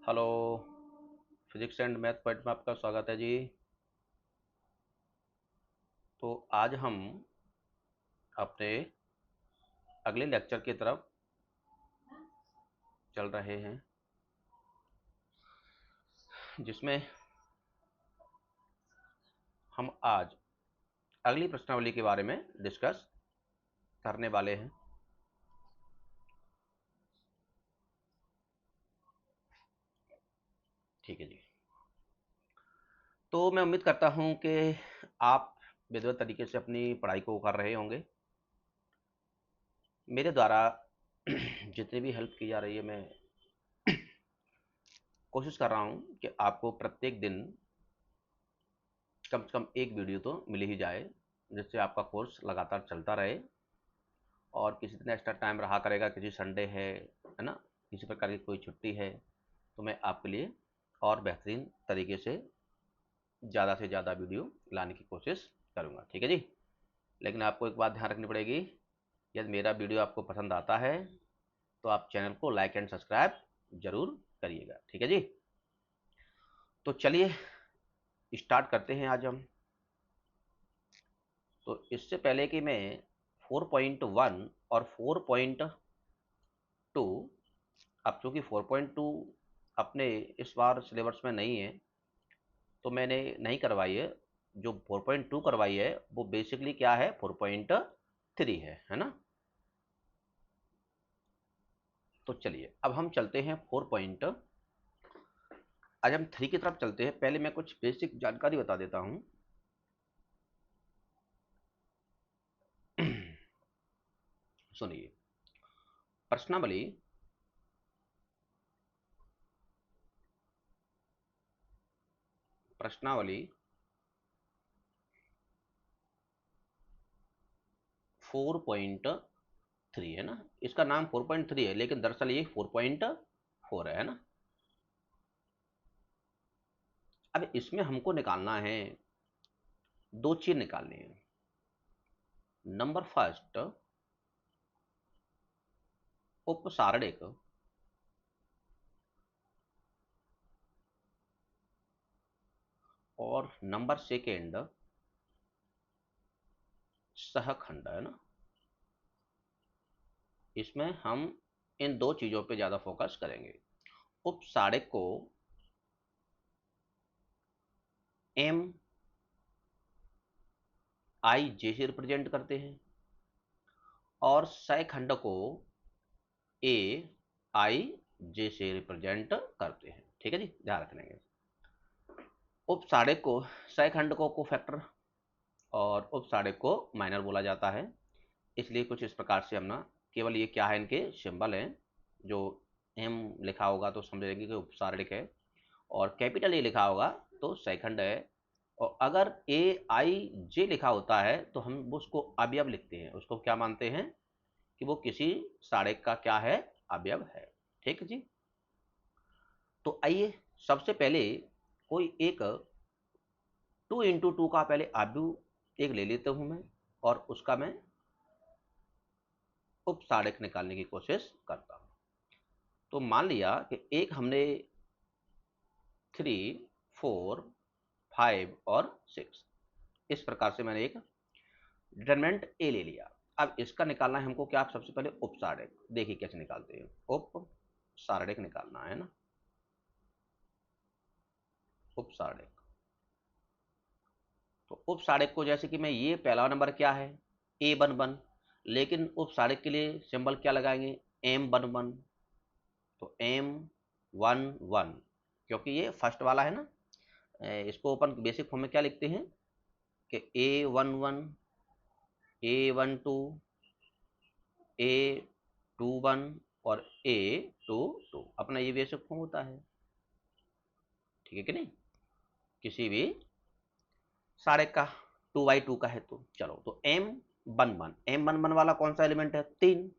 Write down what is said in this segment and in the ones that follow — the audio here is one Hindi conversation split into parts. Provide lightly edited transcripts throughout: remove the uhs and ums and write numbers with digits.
Hello. Physics and math point में आपका स्वागत है जी। तो आज हम अपने अगले लेक्चर की तरफ चल रहे हैं, जिसमें हम आज अगली प्रश्नावली के बारे में डिस्कस करने वाले हैं। ठीक है जी। तो मैं उम्मीद करता हूं कि आप विधिवत तरीके से अपनी पढ़ाई को कर रहे होंगे। मेरे द्वारा जितनी भी हेल्प की जा रही है, मैं कोशिश कर रहा हूं कि आपको प्रत्येक दिन कम से कम एक वीडियो तो मिल ही जाए, जिससे आपका कोर्स लगातार चलता रहे। और किसी दिन एक्स्ट्रा टाइम रहा करेगा, किसी संडे है ना, किसी प्रकार की कोई छुट्टी है, तो मैं आपके लिए और बेहतरीन तरीके से ज़्यादा से ज़्यादा वीडियो लाने की कोशिश करूँगा। ठीक है जी। लेकिन आपको एक बात ध्यान रखनी पड़ेगी, यदि मेरा वीडियो आपको पसंद आता है तो आप चैनल को लाइक एंड सब्सक्राइब जरूर करिएगा। ठीक है जी। तो चलिए स्टार्ट करते हैं आज हम। तो इससे पहले कि मैं 4.1 और 4.2, अब चूंकि 4.2 अपने इस बार सिलेबस में नहीं है तो मैंने नहीं करवाई है। जो 4.2 करवाई है वो बेसिकली क्या है, 4.3 है ना। तो चलिए अब हम चलते हैं आज हम 3 की तरफ चलते हैं। पहले मैं कुछ बेसिक जानकारी बता देता हूं। सुनिए, प्रश्नावली प्रश्नावली 4.3 है ना। इसका नाम 4.3 है, लेकिन दरअसल ये 4.4 है ना। अब इसमें हमको निकालना है, दो चीज निकालनी है। नंबर फर्स्ट, उपसारणिक, और नंबर सेकेंड सहखंड है ना। इसमें हम इन दो चीजों पे ज्यादा फोकस करेंगे। उपसारणिक को एम आई जे से रिप्रेजेंट करते हैं और सहखंड को ए आई जे से रिप्रेजेंट करते हैं। ठीक है जी, ध्यान रखेंगे। उपसारणिक को, सहखंड को कोफैक्टर और उपसारणिक को माइनर बोला जाता है। इसलिए कुछ इस प्रकार से हम ना, केवल ये क्या है, इनके सिंबल हैं। जो एम लिखा होगा तो समझ लेंगे कि उपसारणिक है, और कैपिटल ए लिखा होगा तो सेकंड है। और अगर ए आई जे लिखा होता है तो हम उसको अवयव लिखते हैं, उसको क्या मानते हैं कि वो किसी सारणिक का क्या है, अवयव है। ठीक है जी। तो आइए सबसे पहले कोई एक 2 into 2 का पहले अवयव एक ले लेता हूं मैं, और उसका मैं उपसारणिक निकालने की कोशिश करता हूं। तो मान लिया कि एक हमने 3, 4, 5 और 6, इस प्रकार से मैंने एक डिटरमिनेंट ए ले लिया। अब इसका निकालना है हमको क्या, सबसे पहले उपसारणिक। देखिए कैसे निकालते हैं, उपसारणिक निकालना है ना। उपसारणिक, तो उपसारणिक को जैसे कि मैं, ये पहला नंबर क्या है, A11, लेकिन उपसारणिक के लिए सिंबल क्या लगाएंगे, M11। तो M11, क्योंकि ये फर्स्ट वाला है ना। इसको ओपन बेसिक फॉर्म में क्या लिखते हैं कि A11, A12, A21 और A22 अपना ये बेसिक फॉर्म होता है। ठीक है कि नहीं, किसी भी सारे का 2/2 का है तो चलो। तो M11 वाला कौन सा एलिमेंट है, 3।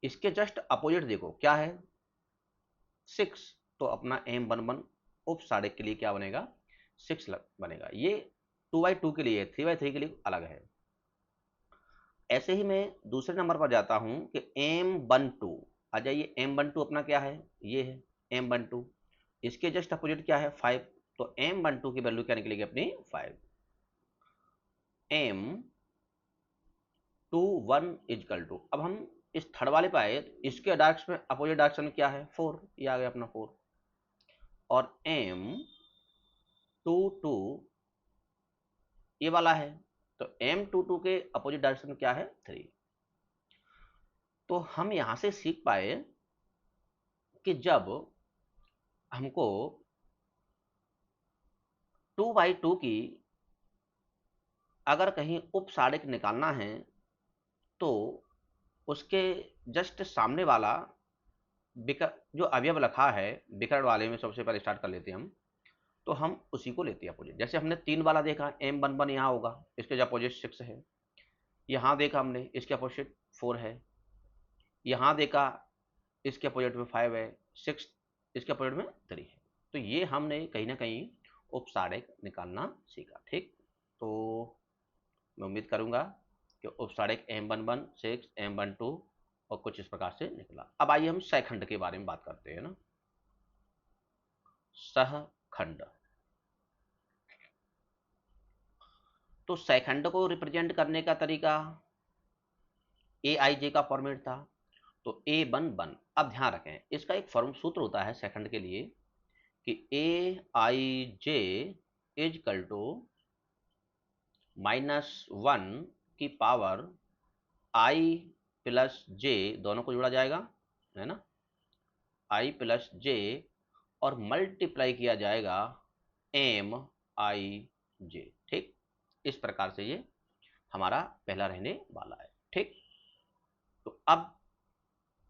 इसके जस्ट अपोजिट देखो क्या है, 6। तो अपना M11 उप सारे के लिए क्या बनेगा, 6 बनेगा। ये 2/2 के लिए, 3/3 के लिए अलग है। ऐसे ही मैं दूसरे नंबर पर जाता हूं कि M12। आ जाइए, M12 अपना क्या है, ये है M12। इसके जस्ट अपोजिट क्या है 5, तो M12 की वैल्यू क्या निकलेगी अपनी 5। M21 इजकल टू, अब हम इस थर्ड वाले पे आए तो इसके डायरेक्शन में अपोजिट डायरेक्शन में क्या है 4, ये आ गया अपना 4। और M22 ये वाला है, तो M22 के अपोजिट डायरेक्शन में क्या है 3। तो हम यहां से सीख पाए कि जब हमको 2/2 की अगर कहीं उपसारिक निकालना है तो उसके जस्ट सामने वाला जो अवयव रखा है विकर्ण वाले में, सबसे पहले स्टार्ट कर लेते हैं हम, तो हम उसी को लेते हैं अपोजिट। जैसे हमने 3 वाला देखा M11 यहाँ होगा, इसके जो अपोजिट 6 है। यहाँ देखा हमने इसके अपोजिट 4 है। यहाँ देखा इसके अपोजिट में 5 है, 6 इसके अपोजिट में 3 है। तो ये हमने कहीं ना कहीं उपसारिक निकालना सीखा। ठीक, तो मैं उम्मीद करूंगा कि उपसारिक M11, 6, M12 और कुछ इस प्रकार से निकला। अब आइए हम सहखंड के बारे में बात करते हैं ना। सहखंड, तो सहखंड को रिप्रेजेंट करने का तरीका AIJ का फॉर्मेट था, तो A11। अब ध्यान रखें इसका एक फॉर्म सूत्र होता है सहखंड के लिए कि AIJ इजकल टू -1 की पावर I प्लस J, दोनों को जोड़ा जाएगा है ना, I प्लस J, और मल्टीप्लाई किया जाएगा MIJ। ठीक, इस प्रकार से ये हमारा पहला रहने वाला है। ठीक, तो अब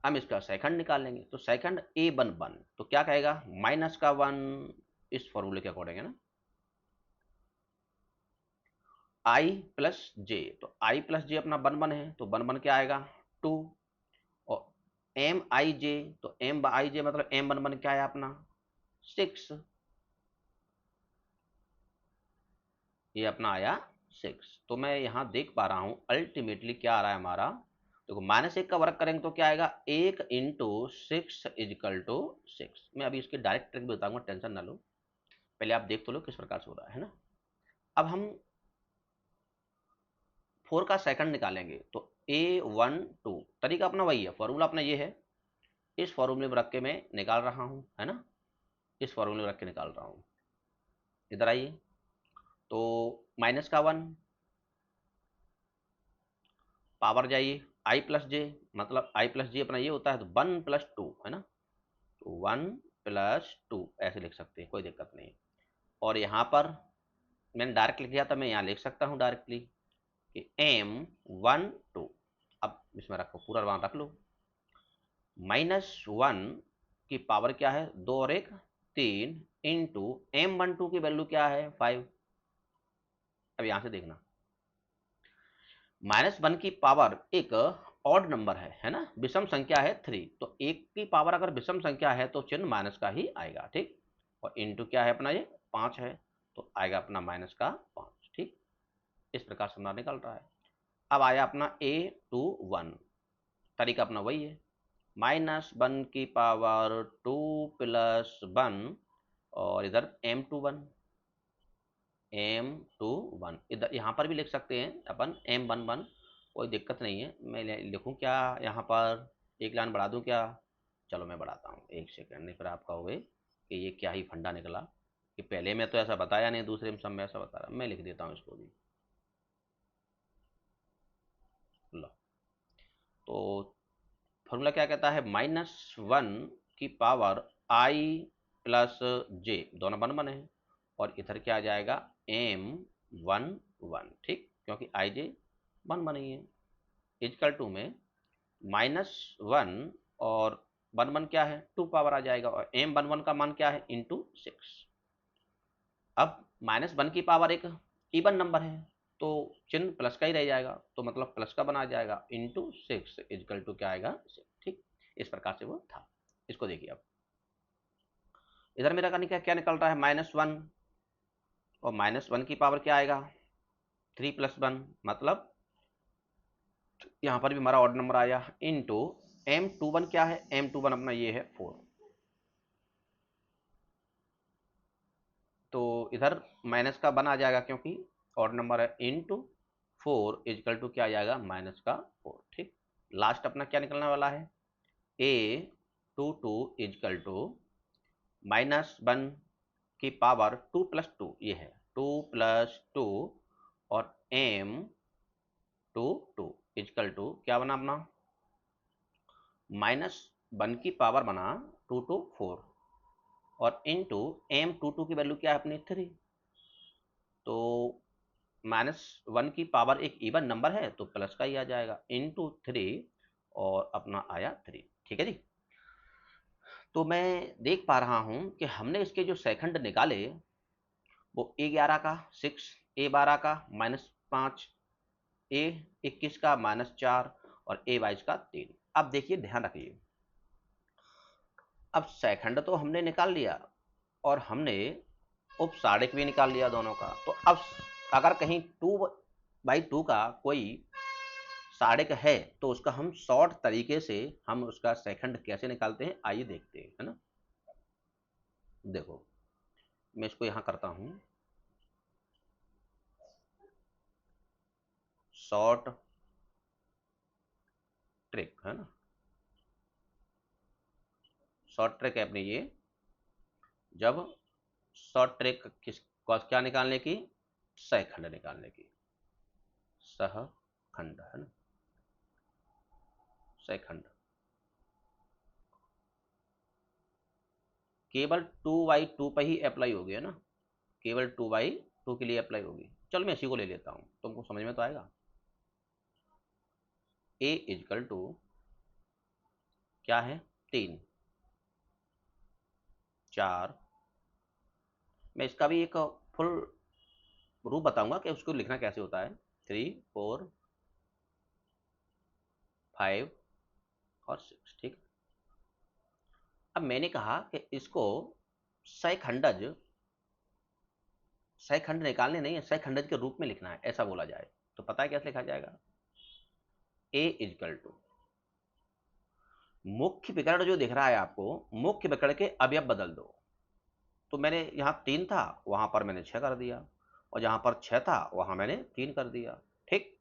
हम इसका सेकंड निकालेंगे, तो सेकंड A11 तो क्या कहेगा -1 इस फॉर्मूले के अकॉर्डिंग है ना, I प्लस J, तो I प्लस J अपना 1 है, तो 1 क्या आएगा 2, और MIJ, तो MIJ मतलब M11 क्या है अपना 6, ये अपना आया 6। तो मैं यहां देख पा रहा हूं अल्टीमेटली क्या आ रहा है हमारा, देखो -1 का वर्क करेंगे तो क्या आएगा 1 इंटू 6 इजकल टू 6। मैं अभी इसकी डायरेक्ट ट्रिक भी बताऊंगा, टेंशन ना लो, पहले आप देख तो लो किस प्रकार से हो रहा है ना। अब हम 4 का सेकंड निकालेंगे, तो A12 तरीका अपना वही है, फॉर्मूला अपना ये है, इस फॉर्मूले में रख के मैं निकाल रहा हूं है ना, इस फॉर्मूले में रख के निकाल रहा हूं। इधर आइए, तो -1 पावर जाइए I प्लस जे, मतलब I प्लस जे अपना ये होता है, तो 1 प्लस 2 है ना, तो 1 प्लस 2 ऐसे लिख सकते हैं, कोई दिक्कत नहीं। और यहाँ पर मैंने डायरेक्ट लिख दिया था, मैं यहाँ लिख सकता हूँ डायरेक्टली कि M12, अब इसमें रखो पूरा वहां रख लो, -1 की पावर क्या है 2 और 1 3 इंटू M12 की वैल्यू क्या है 5। अब यहां से देखना -1 की पावर एक ऑड नंबर है ना, विषम संख्या है 3, तो 1 की पावर अगर विषम संख्या है तो चिन्ह माइनस का ही आएगा। ठीक, और इंटू क्या है अपना ये 5 है, तो आएगा अपना -5। ठीक, इस प्रकार से हमारा निकल रहा है। अब आया अपना A21, तरीका अपना वही है, -1 की पावर 2 प्लस 1, और इधर M21 इधर यहाँ पर भी लिख सकते हैं अपन M11, कोई दिक्कत नहीं है। मैं लिखूँ क्या यहाँ पर, एक लाइन बढ़ा दूँ क्या, चलो मैं बढ़ाता हूँ, एक सेकंड, नहीं फिर आप कहोगे कि ये क्या ही फंडा निकला कि पहले में तो ऐसा बताया नहीं, दूसरे में सब में ऐसा बता रहा। मैं लिख देता हूँ इसको भी, लो, तो फॉर्मूला क्या कहता है -1 की पावर I प्लस J, दोनों 1 है, और इधर क्या आ जाएगा M11। ठीक, क्योंकि I J 1 ही है, इजकल टू में -1 और 1 क्या है 2 पावर आ जाएगा, और M11 का मान क्या है इंटू 6। अब -1 की पावर एक इवन नंबर है, तो चिन्ह प्लस का ही रह जाएगा, तो मतलब प्लस का बना जाएगा इंटू 6 इजकल टू क्या आएगा 6। ठीक, इस प्रकार से वो था। इसको देखिए, अब इधर मेरा का क्या निकल रहा है -1, और -1 की पावर क्या आएगा 3 प्लस 1, मतलब यहाँ पर भी हमारा ऑड नंबर आया इंटू M21 क्या है, M21 अपना ये है 4। तो इधर माइनस का 1 आ जाएगा क्योंकि ऑड नंबर है, इंटू 4 इजकल टू क्या आ जाएगा माइनस का 4। ठीक, लास्ट अपना क्या निकलने वाला है, a22 इजकल टू -1 की पावर 2 + 2, ये है 2 + 2 और m22 इजकल टू क्या बना अपना -1 की पावर बना 2 to 4 और इंटू m22 की वैल्यू क्या है अपनी 3। तो -1 की पावर एक इवन नंबर है तो प्लस का ही आ जाएगा इंटू 3 और अपना आया 3। ठीक है जी। तो मैं देख पा रहा हूं कि हमने इसके जो सेकंड निकाले वो a11 का 6, a12 का -5, a21 का -4 और a22 का 3। अब देखिए ध्यान रखिए, अब सेकंड तो हमने निकाल लिया और हमने उपसाड़क भी निकाल लिया दोनों का। तो अब अगर कहीं 2/2 का कोई साड़क है तो उसका हम शॉर्ट तरीके से हम उसका सेकंड कैसे निकालते हैं आइए देखते हैं, है ना। देखो मैं इसको यहां करता हूं, शॉर्ट ट्रिक है ना, शॉर्ट ट्रिक है अपनी ये। जब शॉर्ट ट्रिक किस क्या निकालने की, सहखंड निकालने की, सहखंड है ना, सहखंड केवल 2/2 पर ही अप्लाई होगी, है ना, केवल 2/2 के लिए अप्लाई होगी। चल मैं इसी को ले लेता हूं, तुमको समझ में तो आएगा। a इजकल टू क्या है 3, 4। मैं इसका भी एक फुल रूप बताऊंगा कि उसको लिखना कैसे होता है, 3, 4, 5 और 6। ठीक, अब मैंने कहा कि इसको सहखंडज, सहखंड निकालने नहीं है, सहखंडज के रूप में लिखना है ऐसा बोला जाए तो पता है कैसे लिखा जाएगा, a इजकल टू मुख्य विकर्ण जो दिख रहा है आपको, मुख्य विकर्ण के अवयव बदल दो। तो मैंने यहाँ 3 था वहां पर मैंने 6 कर दिया और जहां पर 6 था वहां मैंने 3 कर दिया। ठीक,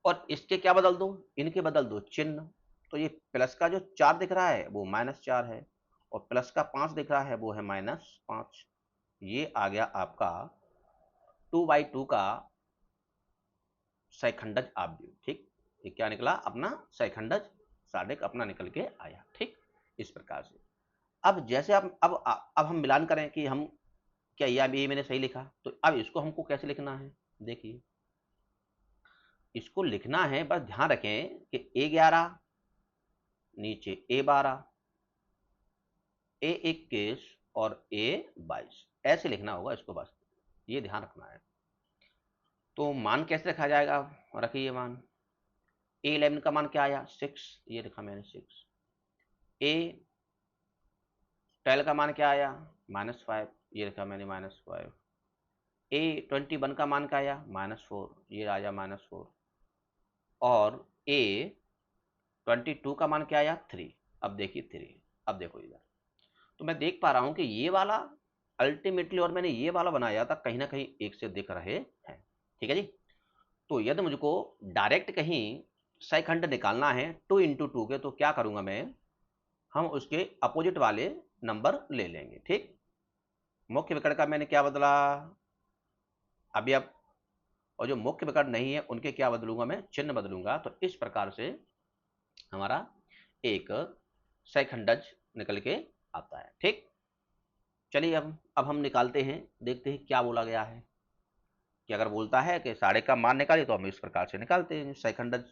और इसके क्या बदल दो, इनके बदल दो चिन्ह। तो ये प्लस का जो 4 दिख रहा है वो -4 है और प्लस का 5 दिख रहा है वो है -5। ये आ गया आपका 2/2 का सहखंडज आव्यूह। ठीक, ये क्या निकला अपना सहखंडज साधक अपना निकल के आया। ठीक, इस प्रकार से अब जैसे अब हम मिलान करें कि हम क्या ये मैंने सही लिखा, तो अब इसको हमको कैसे लिखना है, देखिए इसको लिखना है, बस ध्यान रखें कि a11 नीचे a12, a21 और a22 ऐसे लिखना होगा इसको, बस ये ध्यान रखना है। तो मान कैसे रखा जाएगा, रखिए मान a11 का मान क्या आया 6, ये लिखा मैंने 6। a12 का मान क्या आया -5, ये लिखा मैंने -5। a21 का मान क्या आया -4, ये आया -4 और a22 का मान क्या आया 3। अब देखिए 3, अब देखो इधर तो मैं देख पा रहा हूं कि ये वाला अल्टीमेटली और मैंने ये वाला बनाया था कहीं ना कहीं एक से दिख रहे हैं। ठीक है जी। तो यदि मुझको डायरेक्ट कहीं सहखंड निकालना है 2 × 2 के, तो क्या करूंगा मैं, हम उसके अपोजिट वाले नंबर ले लेंगे। ठीक, मुख्य विकर्ण का मैंने क्या बदला अवयव, और जो मुख्य विकर्ण नहीं है उनके क्या बदलूंगा मैं, चिन्ह बदलूंगा। तो इस प्रकार से हमारा एक सहखंडज निकल के आता है। ठीक, चलिए अब हम निकालते हैं, देखते हैं क्या बोला गया है। कि अगर बोलता है कि साढ़े का मान निकालिए तो हम इस प्रकार से निकालते हैं सहखंडज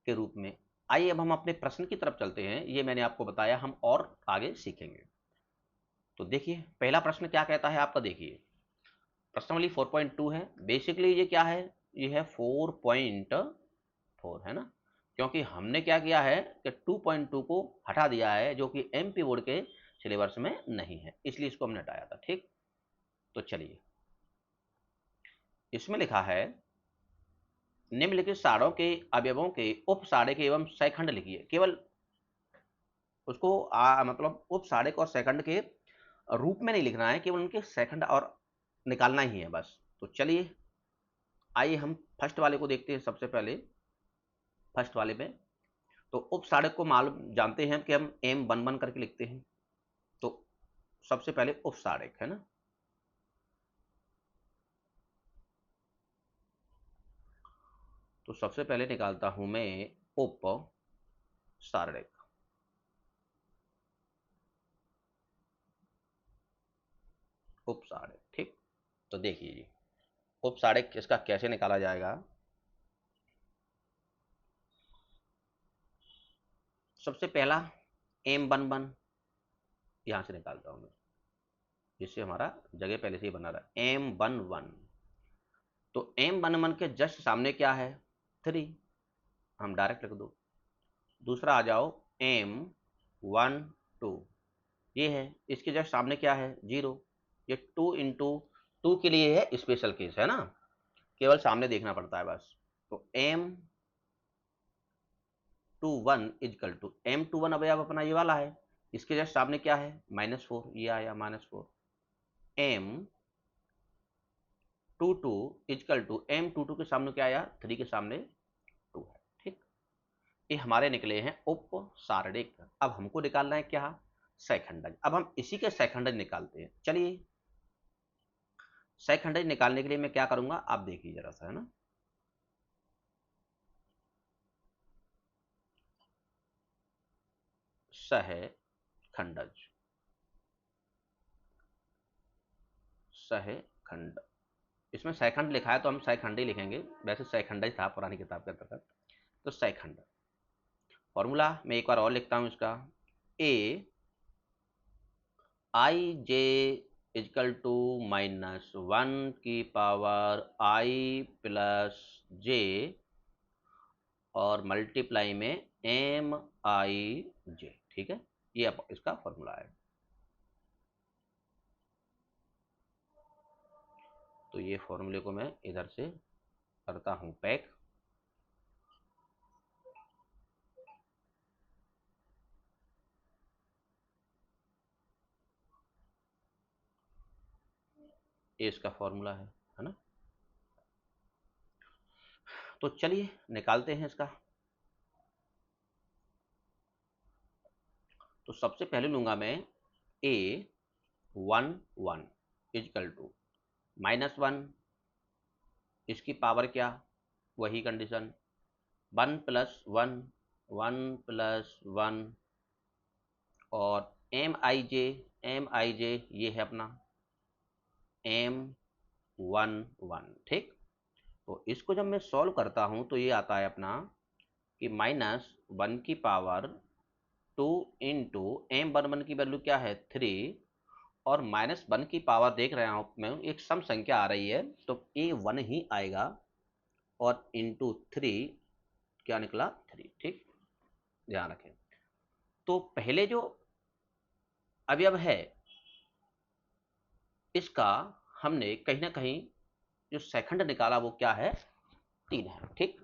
के रूप में। आइए अब हम अपने प्रश्न की तरफ चलते हैं, ये मैंने आपको बताया, हम और आगे सीखेंगे। तो देखिए पहला प्रश्न क्या कहता है आपका, देखिए प्रश्नावली 4.2 है। बेसिकली ये क्या है, ये है 4.4 है ना, क्योंकि हमने क्या किया है कि 2.2 को हटा दिया है जो कि एमपी बोर्ड के सिलेबस में नहीं है, इसलिए इसको हमने हटाया था। ठीक, तो चलिए इसमें लिखा है निम्नलिखित सारों के अवयवों के उपसाड़क एवं सहखंड लिखिए। केवल उसको मतलब उपसाड़क और सहखंड के रूप में नहीं लिखना है, केवल उनके सेकंड और निकालना ही है बस। तो चलिए आइए हम फर्स्ट वाले को देखते हैं सबसे पहले। फर्स्ट वाले में तो उपसाड़क को मालूम जानते हैं कि हम M11 करके लिखते हैं। तो सबसे पहले उपसाड़क है ना, तो सबसे पहले निकालता हूं मैं उपसाड़क। उपसाड़क ठीक। तो देखिए जी, उपसाड़क इसका कैसे निकाला जाएगा। सबसे पहला M11 यहां से निकालता हूं मैं, जिससे हमारा जगह पहले से ही बना रहा है M11। तो M11 के जस्ट सामने क्या है, 3, हम डायरेक्ट लिख दो। दूसरा आ जाओ M12, ये है, इसके जस्ट सामने क्या है, 0। ये 2 इंटू 2 के लिए है, स्पेशल केस है ना, केवल सामने देखना पड़ता है बस। तो M21 इजकल टू M21, अब अपना ये वाला है, इसके जस्ट सामने क्या है, -4, ये आया -4। M22 इजकल टू M22 के सामने क्या आया, 3 के सामने 2 है ठीक। ये हमारे निकले हैं उपसारणिक। अब हमको निकालना है क्या, सैखंडज। अब हम इसी के सैखंडज निकालते हैं। चलिए सैखंडज निकालने के लिए मैं क्या करूंगा, आप देखिए जरा सा है ना। सहखंडज, सहखंड, इसमें सैखंड लिखा है तो हम सैखंड ही लिखेंगे, वैसे सैखंडज था पुरानी किताब के अंतर्गत। तो सैखंड फॉर्मूला मैं एक बार और लिखता हूं इसका, Aj इजकल टू -1 की पावर I प्लस J और मल्टीप्लाई में MIJ, ठीक है, ये अब इसका फॉर्मूला है। तो ये फॉर्मूले को मैं इधर से करता हूं पैक। ये इसका फॉर्मूला है ना। तो चलिए निकालते हैं इसका। तो सबसे पहले लूंगा मैं A11 इजकल टू -1, इसकी पावर क्या, वही कंडीशन, 1 प्लस 1, 1 प्लस 1, और एम आई जे ये है अपना M11 ठीक। तो इसको जब मैं सॉल्व करता हूं तो ये आता है अपना कि -1 की पावर 2 इंटू M11 की वैल्यू क्या है, 3, और -1 की पावर देख रहा हूं मैं, एक सम संख्या आ रही है तो A1 ही आएगा, और इंटू 3 क्या निकला, 3 ठीक, ध्यान रखें। तो पहले जो अवयव है इसका हमने कहीं ना कहीं जो सेकंड निकाला वो क्या है, 3 है ठीक।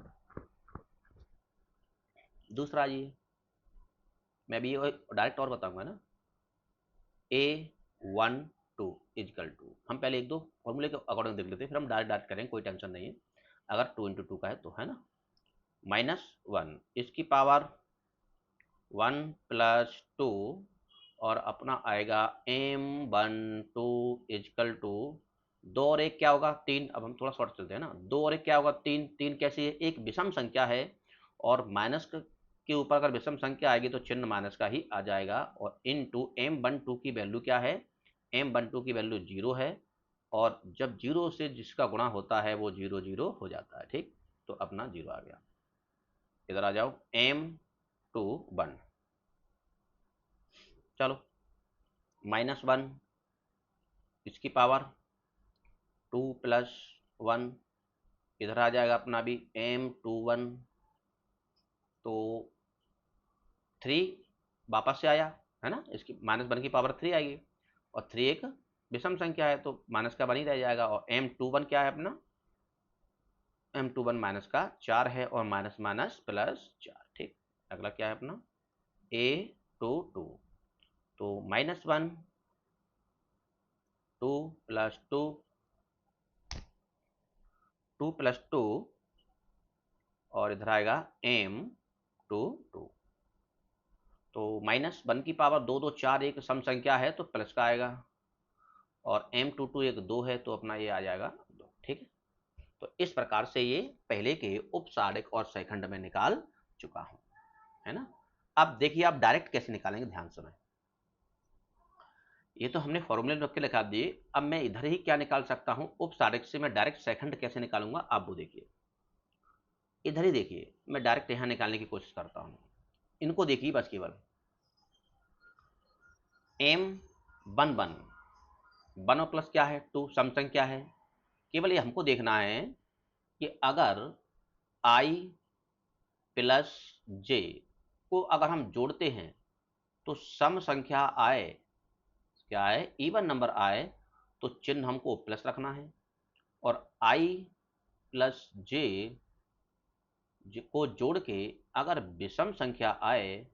दूसरा ये मैं भी डायरेक्ट और बताऊंगा ना, A12 इजकल टू, हम पहले एक दो फॉर्मूले के अकॉर्डिंग देख लेते हैं, फिर हम डायरेक्ट करेंगे, कोई टेंशन नहीं है। अगर 2 इंटू 2 का है तो है ना, -1 इसकी पावर 1 प्लस 2, और अपना आएगा M12 इजकल टू 2 और 1 क्या होगा, 3। अब हम थोड़ा शॉर्ट चलते हैं ना, 2 और 1 क्या होगा, 3। 3 कैसी है, एक विषम संख्या है, और माइनस के ऊपर अगर विषम संख्या आएगी तो चिन्ह माइनस का ही आ जाएगा। और इनटू M12 की वैल्यू क्या है, M12 की वैल्यू 0 है, और जब 0 से जिसका गुणा होता है वो 0 0 हो जाता है ठीक। तो अपना 0 आ गया। इधर आ जाओ M21, चलो -1 इसकी पावर 2 प्लस 1, इधर आ जाएगा अपना भी M21, तो 3 वापस से आया है ना, इसकी -1 की पावर 3 आएगी, और 3 एक विषम संख्या है तो माइनस का 1 ही रह जाएगा। और M21 क्या है अपना, M21 माइनस का 4 है, और माइनस माइनस प्लस 4 ठीक। अगला क्या है अपना A22, तो -1 2 प्लस 2, 2 प्लस 2 और इधर आएगा m टू 2। तो -1 की पावर 2 2 4 एक सम संख्या है तो प्लस का आएगा, और m22 एक 2 है तो अपना ये आ जाएगा 2। ठीक है, तो इस प्रकार से ये पहले के उपसारिक और सैखंड में निकाल चुका हूं, है ना। अब देखिए आप डायरेक्ट कैसे निकालेंगे, ध्यान सुने। ये तो हमने फॉर्मूले में रख के लिखा दिए, अब मैं इधर ही क्या निकाल सकता हूं, उपसारिक से मैं डायरेक्ट सैखंड कैसे निकालूंगा आप वो देखिए। इधर ही देखिए, मैं डायरेक्ट यहां निकालने की कोशिश करता हूं। इनको देखिए बस केवल m1 1 प्लस क्या है 2 सम संख्या है। केवल ये हमको देखना है कि अगर i प्लस j को अगर हम जोड़ते हैं तो सम संख्या आए, क्या है इवन नंबर आए, तो चिन्ह हमको प्लस रखना है, और i प्लस j को जोड़ के अगर विषम संख्या आए,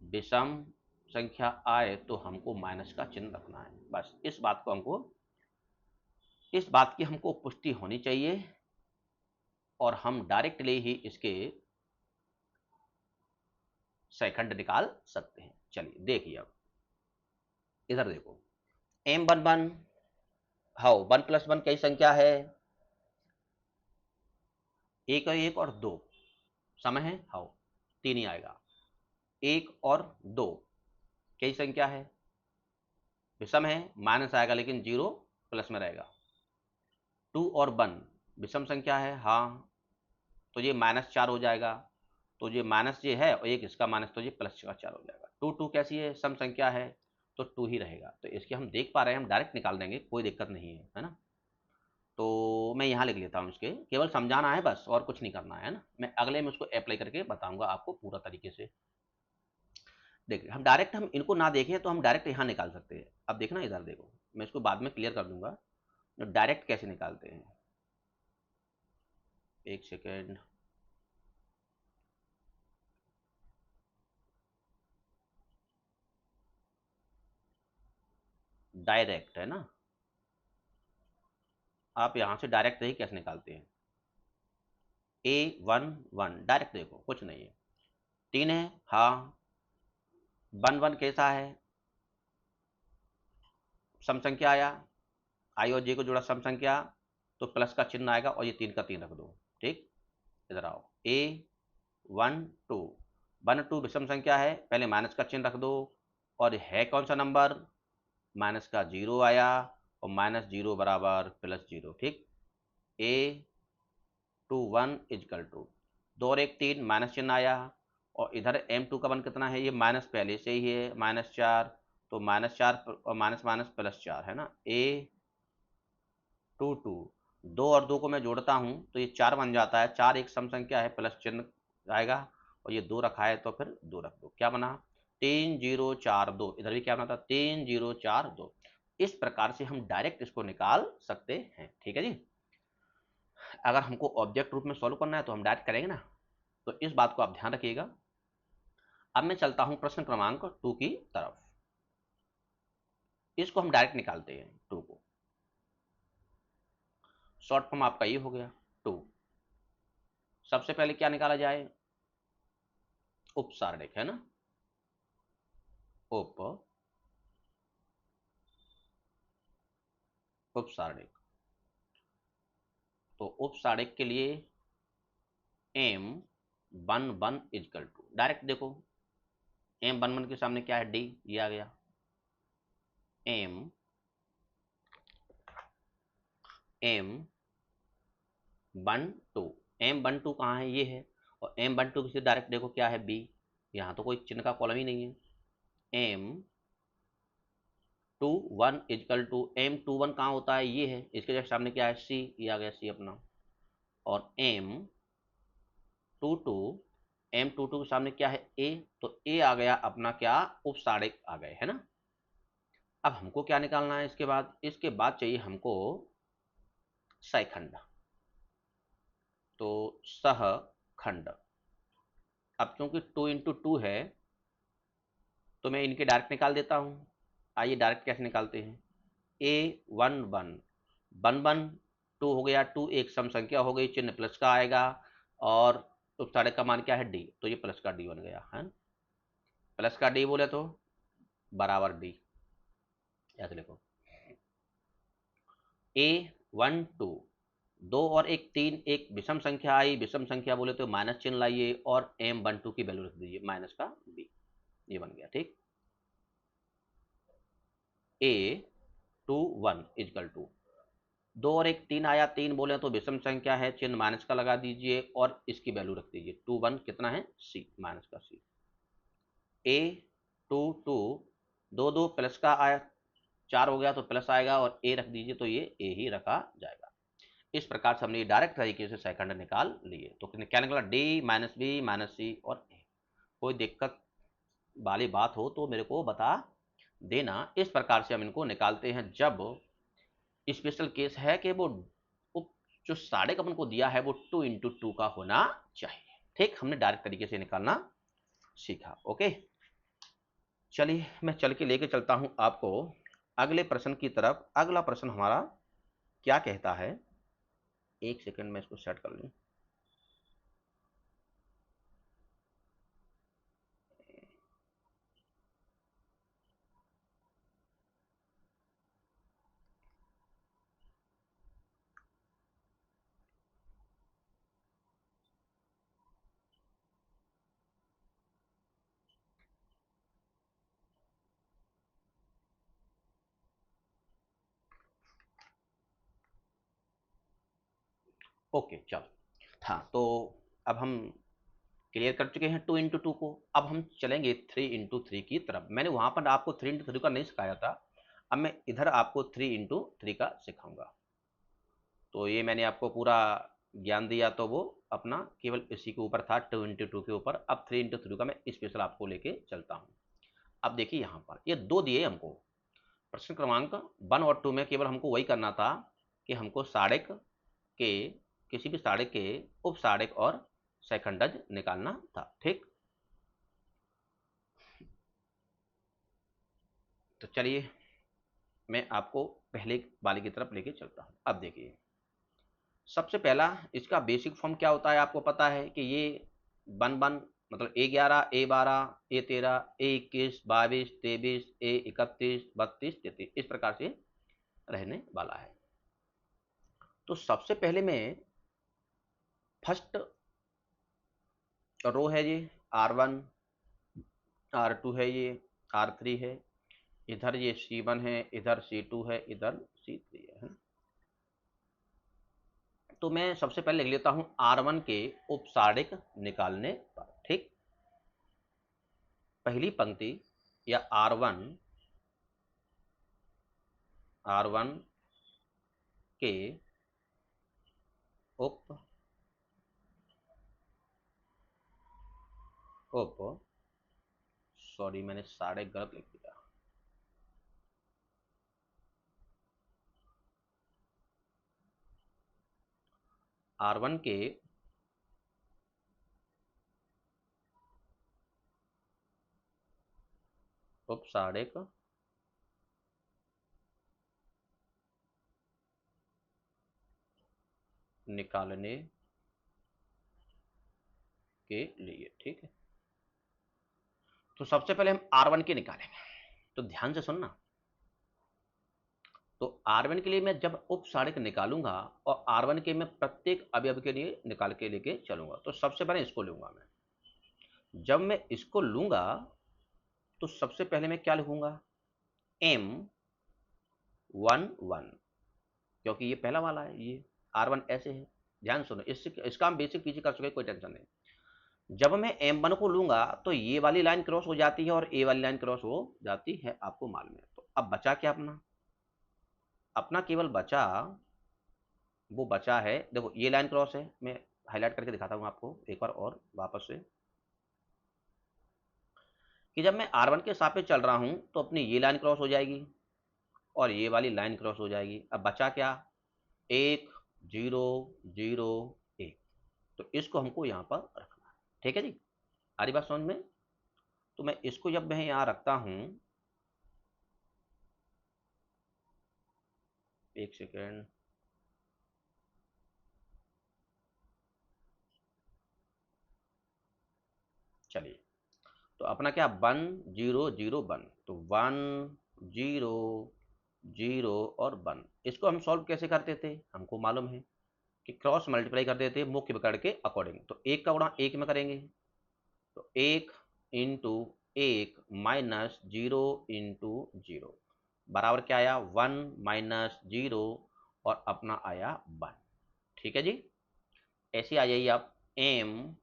विषम संख्या आए तो हमको माइनस का चिन्ह रखना है। बस इस बात की हमको पुष्टि होनी चाहिए, और हम डायरेक्टली ही इसके सेकंड निकाल सकते हैं। चलिए देखिए, अब इधर देखो m11 हाउ 1 प्लस 1 कई संख्या है, एक और एक और दो समय है, हाउ 3 ही आएगा। एक और दो कई संख्या है, विषम है, माइनस आएगा लेकिन जीरो प्लस में रहेगा। 2 और 1 विषम संख्या है, हाँ, तो ये -4 हो जाएगा, तो ये माइनस ये है और एक इसका माइनस, तो ये प्लस का 4 हो जाएगा। 2 2 कैसी है, सम संख्या है, तो 2 ही रहेगा। तो इसके हम देख पा रहे हैं, हम डायरेक्ट निकाल देंगे, कोई दिक्कत नहीं है ना। तो मैं यहाँ लिख लेता हूँ, इसके केवल समझाना है बस, और कुछ नहीं करना है ना। मैं अगले में उसको अप्लाई करके बताऊंगा आपको पूरा तरीके से। देखिए हम डायरेक्ट, हम इनको ना देखें तो हम डायरेक्ट यहाँ निकाल सकते हैं। अब देखना इधर देखो, मैं इसको बाद में क्लियर कर दूंगा डायरेक्ट कैसे निकालते हैं। एक सेकेंड, डायरेक्ट है ना, आप यहाँ से डायरेक्ट ही कैसे निकालते हैं। A11 डायरेक्ट देखो कुछ नहीं है, 3 है, हाँ, 1 1 कैसा है, सम संख्या आया, आई और जे को जोड़ा सम संख्या, तो प्लस का चिन्ह आएगा और ये 3 का 3 रख दो। ठीक, इधर आओ, A12 1 2 विषम संख्या है, पहले माइनस का चिन्ह रख दो, और है कौन सा नंबर, माइनस का 0 आया, और -0 बराबर +0। ठीक, A21 इजकल टू 2 और 1 3 माइनस चिन्ह आया, और इधर m2 का वन कितना है, ये माइनस पहले से ही है -4, तो -4 और माइनस माइनस +4 है ना। A22 2 और 2 को मैं जोड़ता हूँ तो ये 4 बन जाता है, 4 एक सम संख्या है, प्लस चिन्ह आएगा, और ये 2 रखा है तो फिर 2 रख दो, क्या बना 3042। इधर भी क्या बना था 3042। इस प्रकार से हम डायरेक्ट इसको निकाल सकते हैं। ठीक है जी, अगर हमको ऑब्जेक्ट रूप में सॉल्व करना है तो हम डायरेक्ट करेंगे ना, तो इस बात को आप ध्यान रखिएगा। अब मैं चलता हूं प्रश्न क्रमांक 2 की तरफ। इसको हम डायरेक्ट निकालते हैं 2 को, शॉर्ट फॉर्म आपका ये हो गया 2। सबसे पहले क्या निकाला जाए, उपसारणिक है ना, उपसारणिक। तो उपसारणिक के लिए M11 इजकल टू, डायरेक्ट देखो M11 के सामने क्या है, D, ये आ गया। M12 M12 कहाँ है, ये है, और M12 से डायरेक्ट देखो क्या है, B, यहाँ तो कोई चिन्ह का कॉलम ही नहीं है। M21 इजकल टू M21 कहाँ होता है, ये है, इसके जस्ट सामने क्या है, C, ये आ गया C अपना, और M22 के सामने क्या है, A, तो A आ गया अपना क्या, उपसारणिक आ गए, है ना। अब हमको क्या निकालना है इसके बाद, इसके बाद चाहिए हमको सैखंड, तो सहखंड। अब क्योंकि 2 इंटू 2 है तो मैं इनके डायरेक्ट निकाल देता हूं। आइए डायरेक्ट कैसे निकालते हैं, A11 11 2 हो गया, 2 एक सम संख्या हो गई, चिन्ह प्लस का आएगा और उपसारक का मान क्या है डी, तो ये प्लस का डी बन गया है। प्लस का डी बोले तो बराबर डी, ऐसे लिखो A12 2 और एक 3 एक विषम संख्या आई, विषम संख्या बोले तो माइनस चिन्ह लाइए और M12 की वैल्यू रख दीजिए माइनस का बी, ये बन गया ठीक। A21 इजकल टू 2 और एक 3 आया, 3 बोले तो विषम संख्या है, चिन्ह माइनस का लगा दीजिए और इसकी वैल्यू रख दीजिए 21 कितना है सी, माइनस का सी। A22 दो दो प्लस का आया 4 हो गया तो प्लस आएगा और ए रख दीजिए तो ये ए ही रखा जाएगा। इस प्रकार से हमने ये डायरेक्ट तरीके से सेकंड निकाल लिए। तो क्या निकला डी माइनस बी माइनस सी और ए। कोई दिक्कत वाली बात हो तो मेरे को बता देना। इस प्रकार से हम इनको निकालते हैं जब स्पेशल केस है कि वो जो साढ़े का अपन को दिया है वो 2 इंटू 2 का होना चाहिए। ठीक, हमने डायरेक्ट तरीके से निकालना सीखा। ओके, चलिए मैं चल के लेके चलता हूं आपको अगले प्रश्न की तरफ। अगला प्रश्न हमारा क्या कहता है, एक सेकंड में इसको सेट कर लूं। ओके चलो, हाँ तो अब हम क्लियर कर चुके हैं 2 इंटू 2 को। अब हम चलेंगे 3 इंटू 3 की तरफ। मैंने वहां पर आपको 3 इंटू 3 का नहीं सिखाया था, अब मैं इधर आपको 3 इंटू 3 का सिखाऊंगा। तो ये मैंने आपको पूरा ज्ञान दिया तो वो अपना केवल इसी के ऊपर था 2 इंटू 2 के ऊपर। अब 3 इंटू 3 का मैं स्पेशल आपको लेके चलता हूँ। अब देखिए यहाँ पर ये दो दिए हमको, प्रश्न क्रमांक 1 और 2 में केवल हमको वही करना था कि हमको साड़क के किसी भी साड़क के उप साड़क और सैकंडज निकालना था। ठीक, तो चलिए मैं आपको पहले वाले की तरफ लेके चलता हूँ। अब देखिए सबसे पहला इसका बेसिक फॉर्म क्या होता है आपको पता है कि ये 1 1 मतलब A11 A12 A13 A21 22 23 A31 32 33 इस प्रकार से रहने वाला है। तो सबसे पहले मैं फर्स्ट रो है ये R1 R2 है, ये R3 है, इधर ये C1 है, इधर C2 है, इधर C3 है। तो मैं सबसे पहले लिख लेता हूं R1 के उपसाड़क निकालने पर। ठीक, पहली पंक्ति या R1 के उप उप सॉरी मैंने साड़क गलत लिख दिया। R1 के उपसाड़क निकालने के लिए। ठीक है, तो सबसे पहले हम R1 के निकालेंगे, तो ध्यान से सुनना। तो R1 के लिए मैं जब उप साड़क निकालूंगा और R1 के मैं प्रत्येक अवयव के लिए निकाल के लेके चलूंगा, तो सबसे पहले इसको लूंगा मैं। जब मैं इसको लूंगा तो सबसे पहले मैं क्या लिखूंगा M11, क्योंकि ये पहला वाला है, ये R1 ऐसे है। ध्यान सुनो, इसका हम बेसिक पीछे कर चुके, कोई टेंशन नहीं। जब मैं M1 को लूंगा तो ये वाली लाइन क्रॉस हो जाती है और ए वाली लाइन क्रॉस हो जाती है, आपको मालूम है। तो अब बचा क्या अपना, अपना केवल बचा वो बचा है, देखो ये लाइन क्रॉस है, मैं हाईलाइट करके दिखाता हूँ आपको एक बार और वापस से, कि जब मैं R1 के सापेक्ष चल रहा हूं तो अपनी ये लाइन क्रॉस हो जाएगी और ये वाली लाइन क्रॉस हो जाएगी। अब बचा क्या, 1 0 0 1, तो इसको हमको यहाँ पर रखना है। ठीक है जी, आ रही बात समझ में। तो मैं इसको जब मैं यहाँ रखता हूँ एक सेकेंड, चलिए। तो अपना क्या 1 0 0 1, तो 1 0 0 और 1, इसको हम सॉल्व कैसे करते थे, हमको मालूम है कि क्रॉस मल्टीप्लाई कर देते मुख्य विकर्ण के अकॉर्डिंग। तो एक का गुणा एक में करेंगे, तो एक इंटू एक माइनस 0 इंटू 0 बराबर क्या आया 1 माइनस 0 और अपना आया 1। ठीक है जी। ऐसे आ जाइए आप m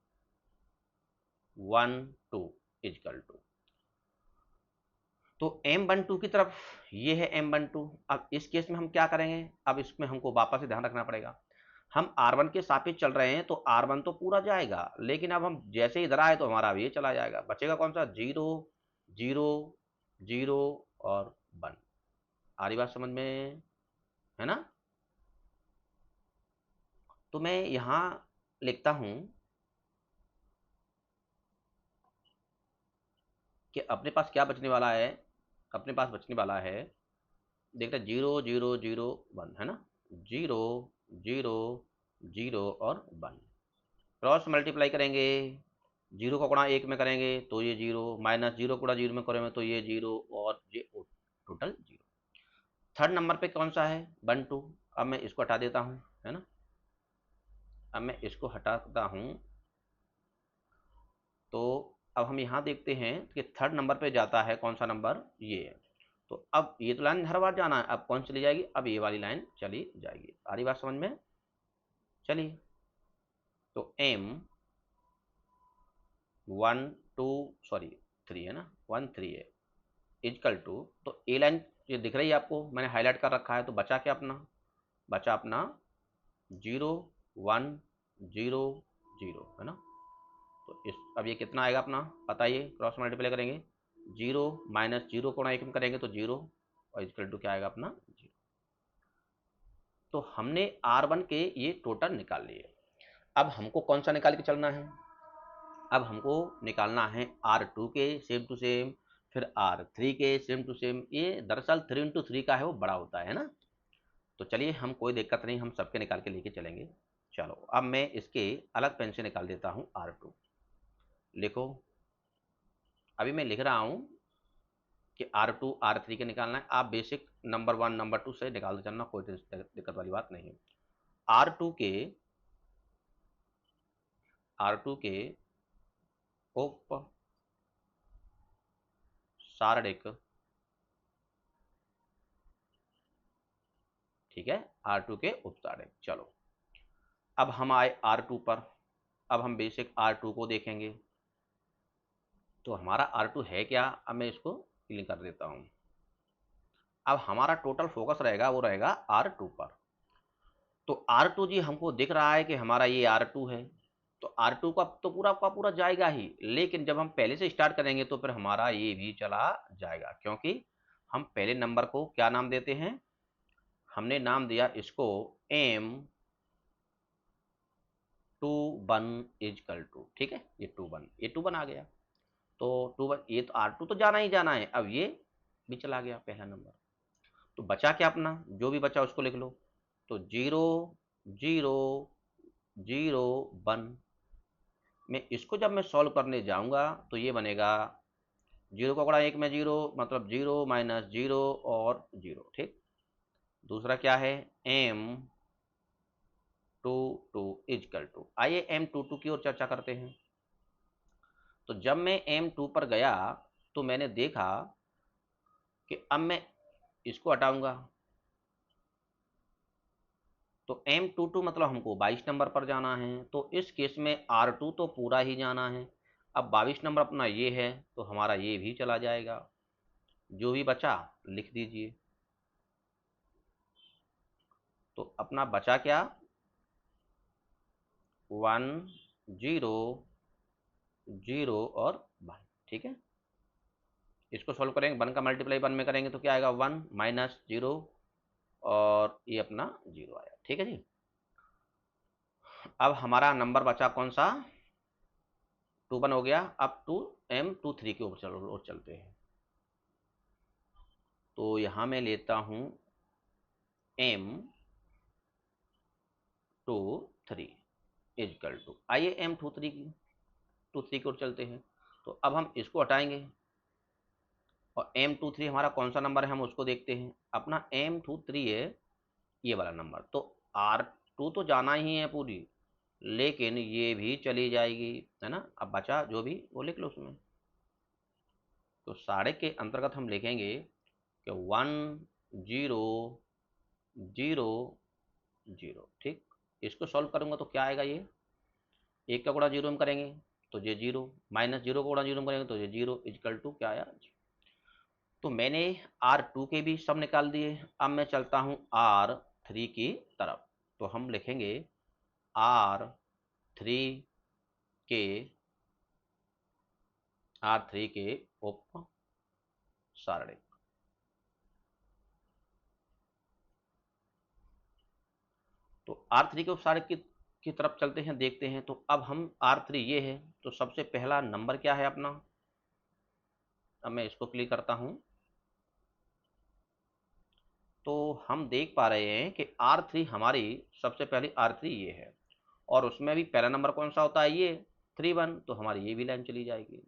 1 2 इजकल टू, तो M12 की तरफ ये है M12। अब इस केस में हम क्या करेंगे, अब इसमें हमको वापस से ध्यान रखना पड़ेगा, हम R1 के सापेक्ष चल रहे हैं तो R1 तो पूरा जाएगा, लेकिन अब हम जैसे इधर आए तो हमारा अब ये चला जाएगा, बचेगा कौन सा 0 0 0 और 1। आ रही बात समझ में, है ना। तो मैं यहाँ लिखता हूँ कि अपने पास क्या बचने वाला है, अपने पास बचने वाला है, देखते 0 0 0 1, है ना, 0 0 0 और 1, क्रॉस मल्टीप्लाई करेंगे, 0 का गुणा 1 में करेंगे तो ये 0, माइनस 0 गुणा 0 में करेंगे तो ये 0 और ये टोटल 0। थर्ड नंबर पे कौन सा है 1 2, अब मैं इसको हटा देता हूँ, है ना, अब मैं इसको हटाता हूँ। तो अब हम यहाँ देखते हैं कि थर्ड नंबर पे जाता है कौन सा नंबर, ये है। तो अब ये तो लाइन हर बार जाना है, अब कौन चली जाएगी, अब ये वाली लाइन चली जाएगी। आ रही बात समझ में, चलिए। तो m 1 2 सॉरी 3 है ना, 1 3 है इजकल टू, तो ए लाइन ये दिख रही है आपको, मैंने हाईलाइट कर रखा है, तो बचा क्या अपना, बचा अपना 0 1 0 0, है ना। तो इस अब ये कितना आएगा अपना बताइए, क्रॉस मल्टीप्लाई करेंगे, 0 माइनस 0 को एक में करेंगे तो 0 और इजकल टू क्या आएगा अपना 0। तो हमने R1 के ये टोटल निकाल लिए। अब हमको कौन सा निकाल के चलना है, अब हमको निकालना है R2 के सेम टू सेम, फिर R3 के सेम टू सेम। ये दरअसल 3 इंटू 3 का है, वो बड़ा होता है ना। तो चलिए, हम कोई दिक्कत नहीं, हम सबके निकाल के लेके चलेंगे। चलो, अब मैं इसके अलग पेन से निकाल देता हूँ R2। लिखो, अभी मैं लिख रहा हूँ कि R2 R3 के निकालना है, आप बेसिक नंबर 1 नंबर 2 से निकालते चलना, कोई दिक्कत वाली बात नहीं है। R2 के R2 के उप सारणिक, ठीक है, R2 के उपसारणिक। चलो, अब हम आए R2 पर, अब हम बेसिक R2 को देखेंगे। तो हमारा R2 है क्या, अब मैं इसको क्लीन कर देता हूँ। अब हमारा टोटल फोकस रहेगा, वो रहेगा R2 पर। तो R2 जी हमको दिख रहा है कि हमारा ये R2 है, तो R2 का तो पूरा का पूरा जाएगा ही, लेकिन जब हम पहले से स्टार्ट करेंगे तो फिर हमारा ये भी चला जाएगा, क्योंकि हम पहले नंबर को क्या नाम देते हैं, हमने नाम दिया इसको M21 इजकल टू, ठीक है, ये 21, ये 21 आ गया। तो 21, ये तो R2 तो जाना ही जाना है, अब ये भी चला गया पहला नंबर। तो बचा क्या अपना, जो भी बचा उसको लिख लो। तो 0 0 0 1, मैं इसको जब मैं सॉल्व करने जाऊंगा तो ये बनेगा 0 का गुणा 1 में 0, मतलब 0 माइनस 0 और 0, ठीक। दूसरा क्या है M22 इजकल टू, आइए M22 की ओर चर्चा करते हैं। तो जब मैं M2 पर गया तो मैंने देखा कि अब मैं इसको हटाऊंगा, तो M22 मतलब हमको 22 नंबर पर जाना है, तो इस केस में R2 तो पूरा ही जाना है। अब 22 नंबर अपना ये है, तो हमारा ये भी चला जाएगा, जो भी बचा लिख दीजिए। तो अपना बचा क्या 1 0 0 और 1, ठीक है। इसको सॉल्व करेंगे, 1 का मल्टीप्लाई 1 में करेंगे तो क्या आएगा 1 माइनस 0 और ये अपना 0 आया, ठीक है जी। अब हमारा नंबर बचा कौन सा 21 हो गया। अब M23 के ऊपर चलते हैं। तो यहाँ मैं लेता हूँ m23 इजकल टू, आइए m23 की ओर चलते हैं। तो अब हम इसको हटाएंगे और m23 हमारा कौन सा नंबर है हम उसको देखते हैं। अपना m23 है ये वाला नंबर, तो R2 तो जाना ही है पूरी, लेकिन ये भी चली जाएगी, है ना। अब बचा जो भी वो लिख लो उसमें। तो सारे के अंतर्गत हम लिखेंगे कि 1 0 0 0, ठीक। इसको सॉल्व करूंगा तो क्या आएगा, ये एक का गुणा जीरो में करेंगे तो ये जीरो, माइनस जीरो का गुणा जीरो में करेंगे तो ये जीरो, इजकल टू क्या आया। तो मैंने R2 के भी सब निकाल दिए। अब मैं चलता हूं R3 की तरफ। तो हम लिखेंगे R3 के R3 के उप सारणिक। तो R3 के उप सारणिक की तरफ चलते हैं, देखते हैं। तो अब हम R3 ये है, तो सबसे पहला नंबर क्या है अपना। अब मैं इसको क्लिक करता हूं तो हम देख पा रहे हैं कि R3 हमारी सबसे पहली R3 ये है, और उसमें भी पहला नंबर कौन सा होता है, ये 3 1, तो हमारी ये भी लाइन चली जाएगी।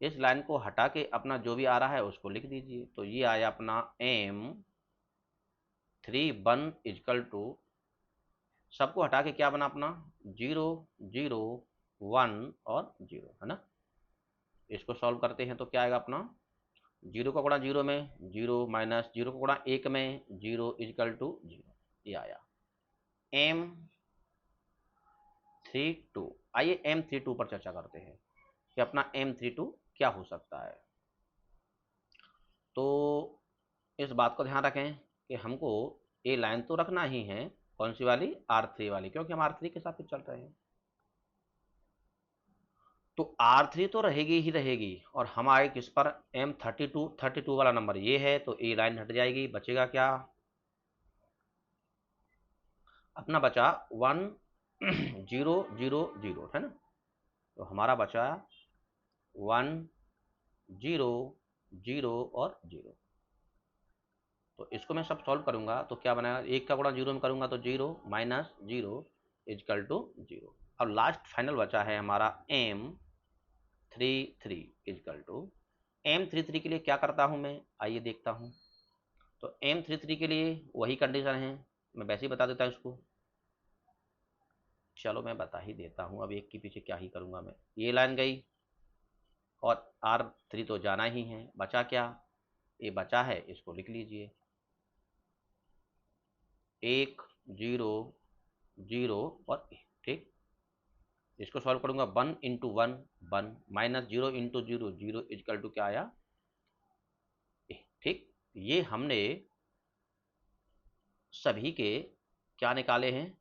इस लाइन को हटा के अपना जो भी आ रहा है उसको लिख दीजिए। तो ये आया अपना M31 इजकल टू, सबको हटा के क्या बना अपना 0 0 1 और 0, है ना। इसको सॉल्व करते हैं तो क्या आएगा अपना, जीरो का गुणा जीरो में जीरो, माइनस जीरो का गुणा एक में जीरो, इजकल टू जीरो, ये आया M32। आइए M32 पर चर्चा करते हैं कि अपना M32 क्या हो सकता है। तो इस बात को ध्यान रखें कि हमको ये लाइन तो रखना ही है, कौन सी वाली, R3 वाली, क्योंकि हम R3 के साथ चल रहे हैं। तो R3 तो रहेगी ही रहेगी, और हम आए किस पर, M32 वाला नंबर ये है, तो ये लाइन हट जाएगी, बचेगा क्या अपना, बचा 1 0 0 0, है ना। तो हमारा बचा 1 0 0 और 0। तो इसको मैं सब सॉल्व करूंगा तो क्या बनाएगा, एक का गुणा जीरो में करूंगा तो zero, minus zero, equal to zero. अब लास्ट फाइनल बचा है हमारा M33 इजकल टू, M33 के लिए क्या करता हूं मैं, आइए देखता हूं। तो M33 के लिए वही कंडीशन है, मैं वैसे ही बता देता हूं इसको। चलो मैं बता ही देता हूं, अब एक के पीछे क्या ही करूंगा मैं। ये लाइन गई और R3 तो जाना ही है, बचा क्या, ये बचा है, इसको लिख लीजिए 1 0 0 और 1, ठीक। इसको सॉल्व करूंगा 1 into 1 1, minus 0 into 0 0, equal to क्या आया, ठीक। ये हमने सभी के क्या निकाले हैं,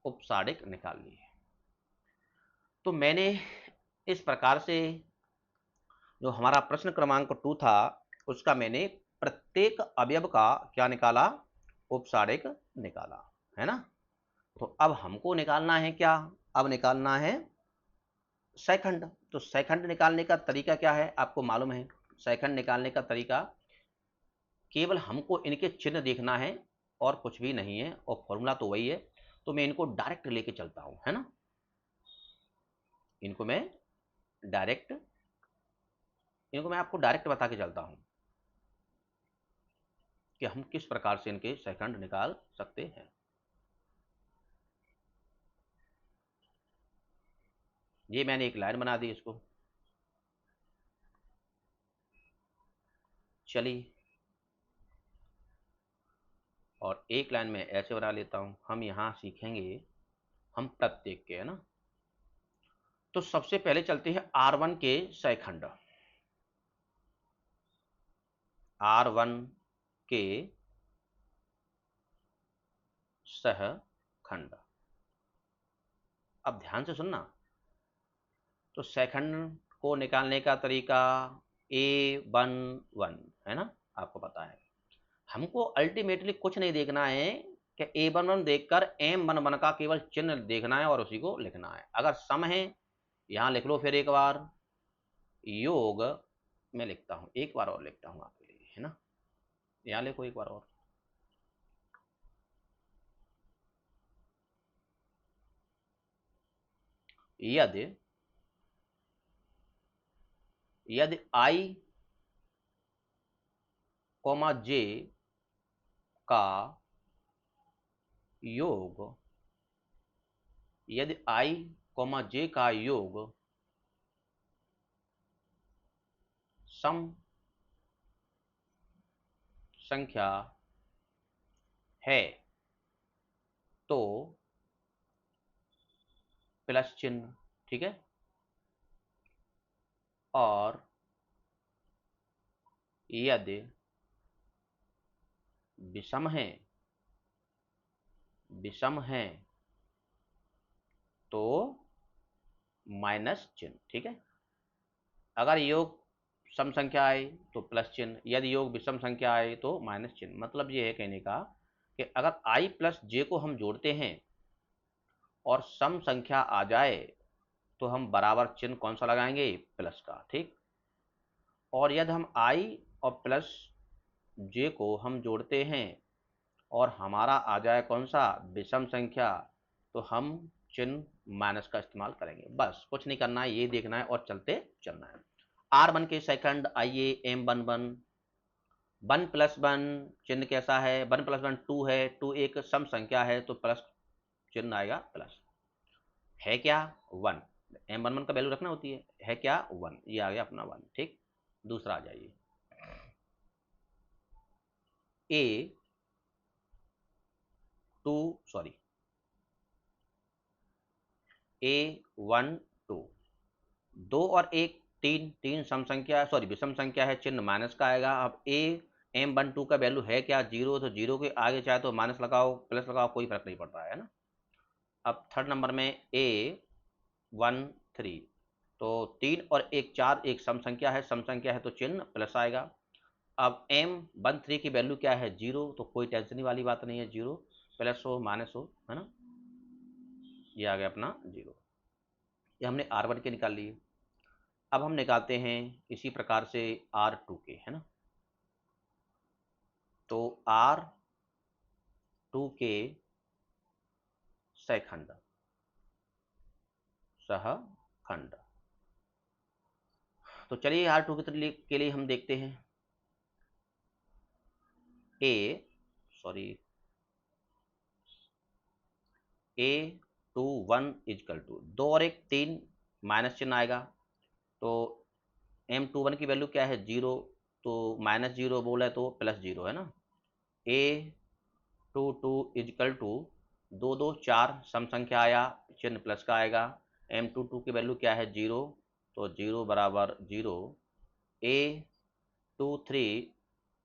उपसारिक निकाल लिए। तो मैंने इस प्रकार से जो हमारा प्रश्न क्रमांक 2 था उसका मैंने प्रत्येक अवयव का क्या निकाला, उपसारिक निकाला, है ना। तो अब हमको निकालना है क्या, अब निकालना है सेकंड। तो सेकंड निकालने का तरीका क्या है आपको मालूम है। सेकंड निकालने का तरीका केवल हमको इनके चिन्ह देखना है और कुछ भी नहीं है, और फॉर्मूला तो वही है। तो मैं इनको डायरेक्ट लेके चलता हूं, है ना। इनको मैं डायरेक्ट इनको मैं आपको डायरेक्ट बता के चलता हूं कि हम किस प्रकार से इनके सेकंड निकाल सकते हैं। ये मैंने एक लाइन बना दी इसको, चलिए, और एक लाइन में ऐसे बना लेता हूं। हम यहां सीखेंगे हम प्रत्येक के, है ना। तो सबसे पहले चलते हैं R1 के सहखंड। R1 के सहखंड, अब ध्यान से सुनना। तो सहखंड को निकालने का तरीका A11, है ना, आपको पता है। हमको अल्टीमेटली कुछ नहीं देखना है कि A11 देखकर M11 का केवल चिन्ह देखना है और उसी को लिखना है। अगर सम है यहां लिख लो, फिर एक बार योग मैं लिखता हूं, एक बार और लिखता हूं आपके लिए, है ना। यहां लिखो एक बार और, यदि यदि I, J का योग, यदि I, J का योग सम संख्या है तो प्लस चिन्ह, ठीक है, और यदि विषम है तो माइनस चिन्ह, ठीक है। अगर योग सम संख्या आए तो प्लस चिन्ह, यदि योग विषम संख्या आए तो माइनस चिन्ह। मतलब ये है कहने का कि अगर I प्लस J को हम जोड़ते हैं और सम संख्या आ जाए तो हम बराबर चिन्ह कौन सा लगाएंगे, प्लस का, ठीक। और यदि हम I और प्लस J को हम जोड़ते हैं और हमारा आ जाए कौन सा, विषम संख्या, तो हम चिन्ह माइनस का इस्तेमाल करेंगे। बस कुछ नहीं करना है, ये देखना है और चलते चलना है। R1 के सेकंड आइए, M11 1 प्लस 1 चिन्ह कैसा है, 1 प्लस 1 2 है, 2 एक सम संख्या है तो प्लस चिन्ह आएगा, प्लस है क्या 1, M11 का वैल्यू रखना होती है क्या 1, ये आ गया अपना 1, ठीक। दूसरा आ जाइए, A1 2 2 और 1 3 3 सम संख्या, सॉरी विषम संख्या है, चिन्ह माइनस का आएगा। अब M12 का वैल्यू है क्या 0, तो 0 के आगे चाहे तो माइनस लगाओ प्लस लगाओ, कोई फर्क नहीं पड़ रहा है ना। अब थर्ड नंबर में A13, तो 3 और 1 4, एक सम संख्या है, सम संख्या है तो चिन्ह प्लस आएगा। अब M13 की वैल्यू क्या है 0, तो कोई टेंशन वाली बात नहीं है, 0 प्लस हो माइनस हो, है ना, ये आ गया अपना 0। ये हमने R1 के निकाल लिए। अब हम निकालते हैं इसी प्रकार से R2 के, है ना। तो R2 के सहखंड, सहखंड, तो चलिए R2 के लिए हम देखते हैं। A21 इजकल टू 2 और 1 3 माइनस चिन्ह आएगा, तो M21 की वैल्यू क्या है 0, तो माइनस 0 बोला है तो प्लस 0, है ना। A22 इजकल टू 2 2 4 सम संख्या आया, चिन्ह प्लस का आएगा। M22 की वैल्यू क्या है 0, तो 0 बराबर 0। A23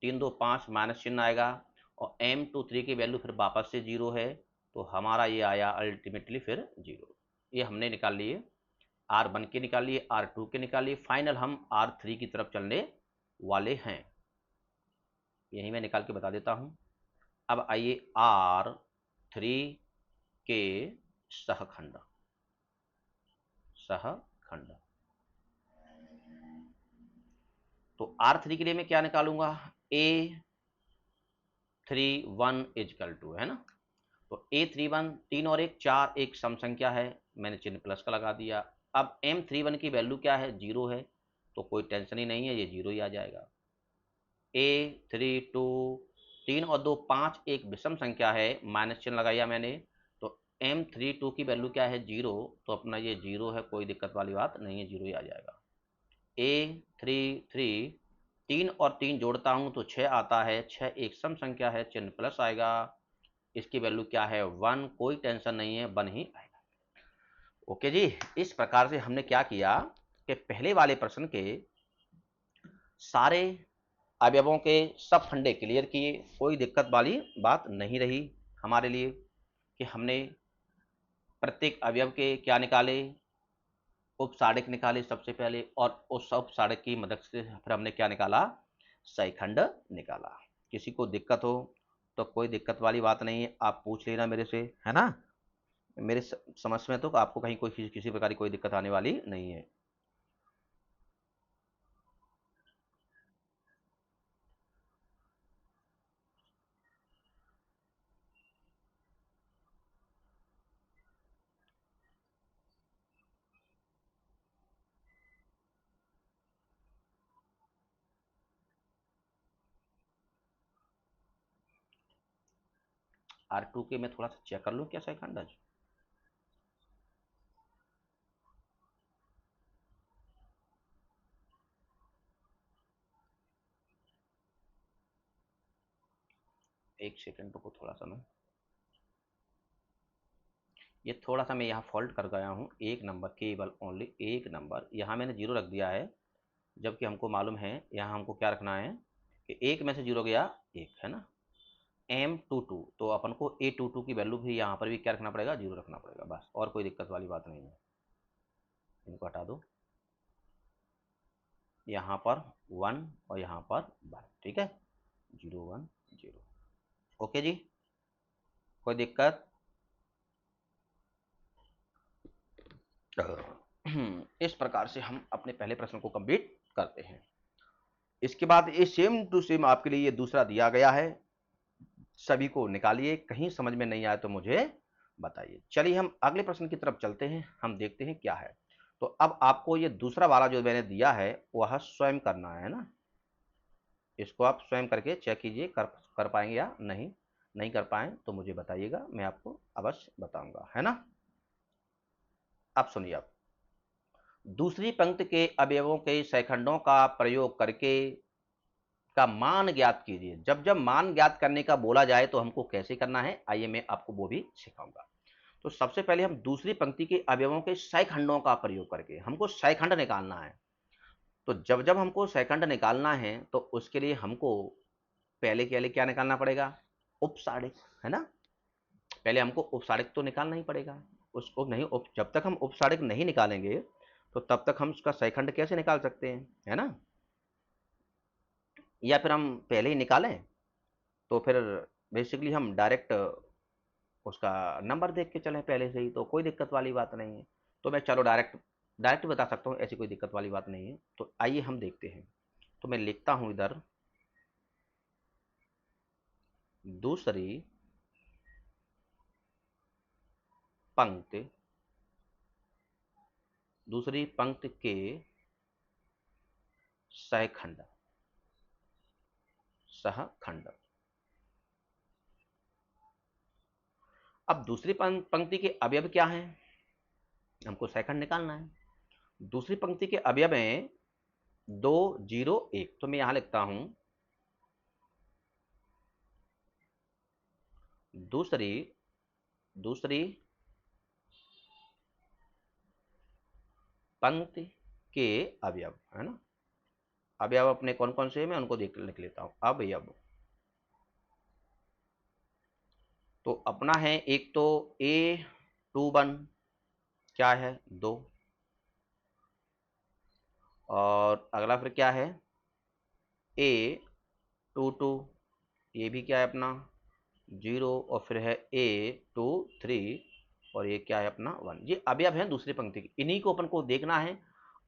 3 2 5 माइनस चिन्ह आएगा, और M23 की वैल्यू फिर वापस से 0 है, तो हमारा ये आया अल्टीमेटली फिर 0। ये हमने निकाल लिए, R1 के निकाल लिए, R2 के निकाल लिए, फाइनल हम R3 की तरफ चलने वाले हैं। यही मैं निकाल के बता देता हूं। अब आइए R3 के सहखंड, सहखंड, तो R3 के लिए मैं क्या निकालूंगा, A31 इजकल टू, है ना, तो A31 3 और 1 4, एक सम संख्या है, मैंने चिन्ह प्लस का लगा दिया। अब M31 की वैल्यू क्या है 0 है, तो कोई टेंशन ही नहीं है, ये 0 ही आ जाएगा। A32 3 और 2 5, एक विषम संख्या है, माइनस चिन्ह लगाया मैंने, तो M32 की वैल्यू क्या है 0, तो अपना ये 0 है, कोई दिक्कत वाली बात नहीं है, 0 ही आ जाएगा। A33 3 और 3 जोड़ता हूं तो 6 आता है, 6 एक सम संख्या है, चिन्ह प्लस आएगा, इसकी वैल्यू क्या है 1, कोई टेंशन नहीं है, 1 ही आएगा। ओके जी, इस प्रकार से हमने क्या किया कि पहले वाले प्रश्न के सारे अवयवों के सब फंडे क्लियर किए, कोई दिक्कत वाली बात नहीं रही हमारे लिए कि हमने प्रत्येक अवयव के क्या निकाले, उपसाड़क निकाले सबसे पहले, और उस उपसाड़क की मदद से फिर हमने क्या निकाला, सहीखंड निकाला। किसी को दिक्कत हो तो कोई दिक्कत वाली बात नहीं है, आप पूछ लेना मेरे से, है ना। मेरे समझ में तो आपको कहीं कोई किसी प्रकार की कोई दिक्कत आने वाली नहीं है। R2 के मैं थोड़ा सा चेक कर लूँ क्या सैखंडज। एक सेकंड रुको थोड़ा सा, मैं ये थोड़ा सा मैं यहाँ फॉल्ट कर गया हूँ। एक नंबर, केवल ओनली एक नंबर, यहाँ मैंने जीरो रख दिया है, जबकि हमको मालूम है यहाँ हमको क्या रखना है कि एक में से जीरो गया एक, है ना। M22, तो अपन को A22 की वैल्यू भी यहाँ पर भी क्या रखना पड़ेगा, जीरो रखना पड़ेगा, बस और कोई दिक्कत वाली बात नहीं है। इनको हटा दो, यहाँ पर 1 और यहाँ पर 1, ठीक है, 0 1 0। ओके जी, कोई दिक्कत। इस प्रकार से हम अपने पहले प्रश्न को कंप्लीट करते हैं। इसके बाद ये सेम टू सेम आपके लिए ये दूसरा दिया गया है, सभी को निकालिए, कहीं समझ में नहीं आया तो मुझे बताइए। चलिए हम अगले प्रश्न की तरफ चलते हैं, हम देखते हैं क्या है। तो अब आपको ये दूसरा वाला जो मैंने दिया है वह स्वयं करना है ना, इसको आप स्वयं करके चेक कीजिए कर पाएंगे या नहीं। नहीं कर पाए तो मुझे बताइएगा, मैं आपको अवश्य बताऊंगा, है ना। अब सुनिए, आप दूसरी पंक्ति के अवयवों के सैकंडों का प्रयोग करके का मान ज्ञात कीजिए। जब जब मान ज्ञात करने का बोला जाए तो हमको कैसे करना है, आइए मैं आपको वो भी सिखाऊंगा। तो सबसे पहले हम दूसरी पंक्ति के अवयवों के सैकंडों का प्रयोग करके हमको सैकंड निकालना है। तो जब जब हमको सैकंड निकालना है तो उसके लिए हमको पहले के लिए क्या निकालना पड़ेगा, उपसारिक, है ना। पहले हमको उपसारिक तो निकालना ही पड़ेगा। उसको नहीं जब तक हम उपसारिक नहीं निकालेंगे तो तब तक हम उसका सैकंड कैसे निकाल सकते हैं, है ना। या फिर हम पहले ही निकालें तो फिर बेसिकली हम डायरेक्ट उसका नंबर देख के चलें पहले से ही, तो कोई दिक्कत वाली बात नहीं है। तो मैं चलो डायरेक्ट डायरेक्ट बता सकता हूँ, ऐसी कोई दिक्कत वाली बात नहीं है। तो आइए हम देखते हैं। तो मैं लिखता हूँ इधर दूसरी पंक्ति, दूसरी पंक्ति के सहखंड, सहखंड। अब दूसरी पंक्ति के अवयव क्या हैं, हमको सहखंड निकालना है। दूसरी पंक्ति के अवयव हैं 2 0 1, तो मैं यहां लिखता हूं दूसरी दूसरी पंक्ति के अवयव, है ना। अवयव अपने कौन कौन से हैं मैं उनको लिख लेता हूं। अवयव तो अपना है एक तो A21 क्या है 2, और अगला फिर क्या है A22, ये भी क्या है अपना 0, और फिर है A23, और ये क्या है अपना 1। ये अवयव है दूसरी पंक्ति की, इन्हीं को अपन को देखना है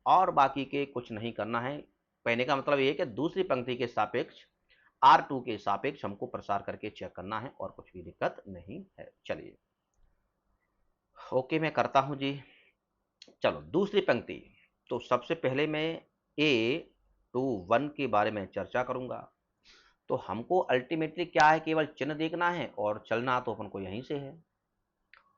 और बाकी के कुछ नहीं करना है। कहने का मतलब ये है कि दूसरी पंक्ति के सापेक्ष R2 के सापेक्ष हमको प्रसार करके चेक करना है और कुछ भी दिक्कत नहीं है। चलिए ओके, मैं करता हूं जी। चलो दूसरी पंक्ति, तो सबसे पहले मैं A21 के बारे में चर्चा करूंगा। तो हमको अल्टीमेटली क्या है, केवल चिन्ह देखना है और चलना तो अपन को यहीं से है।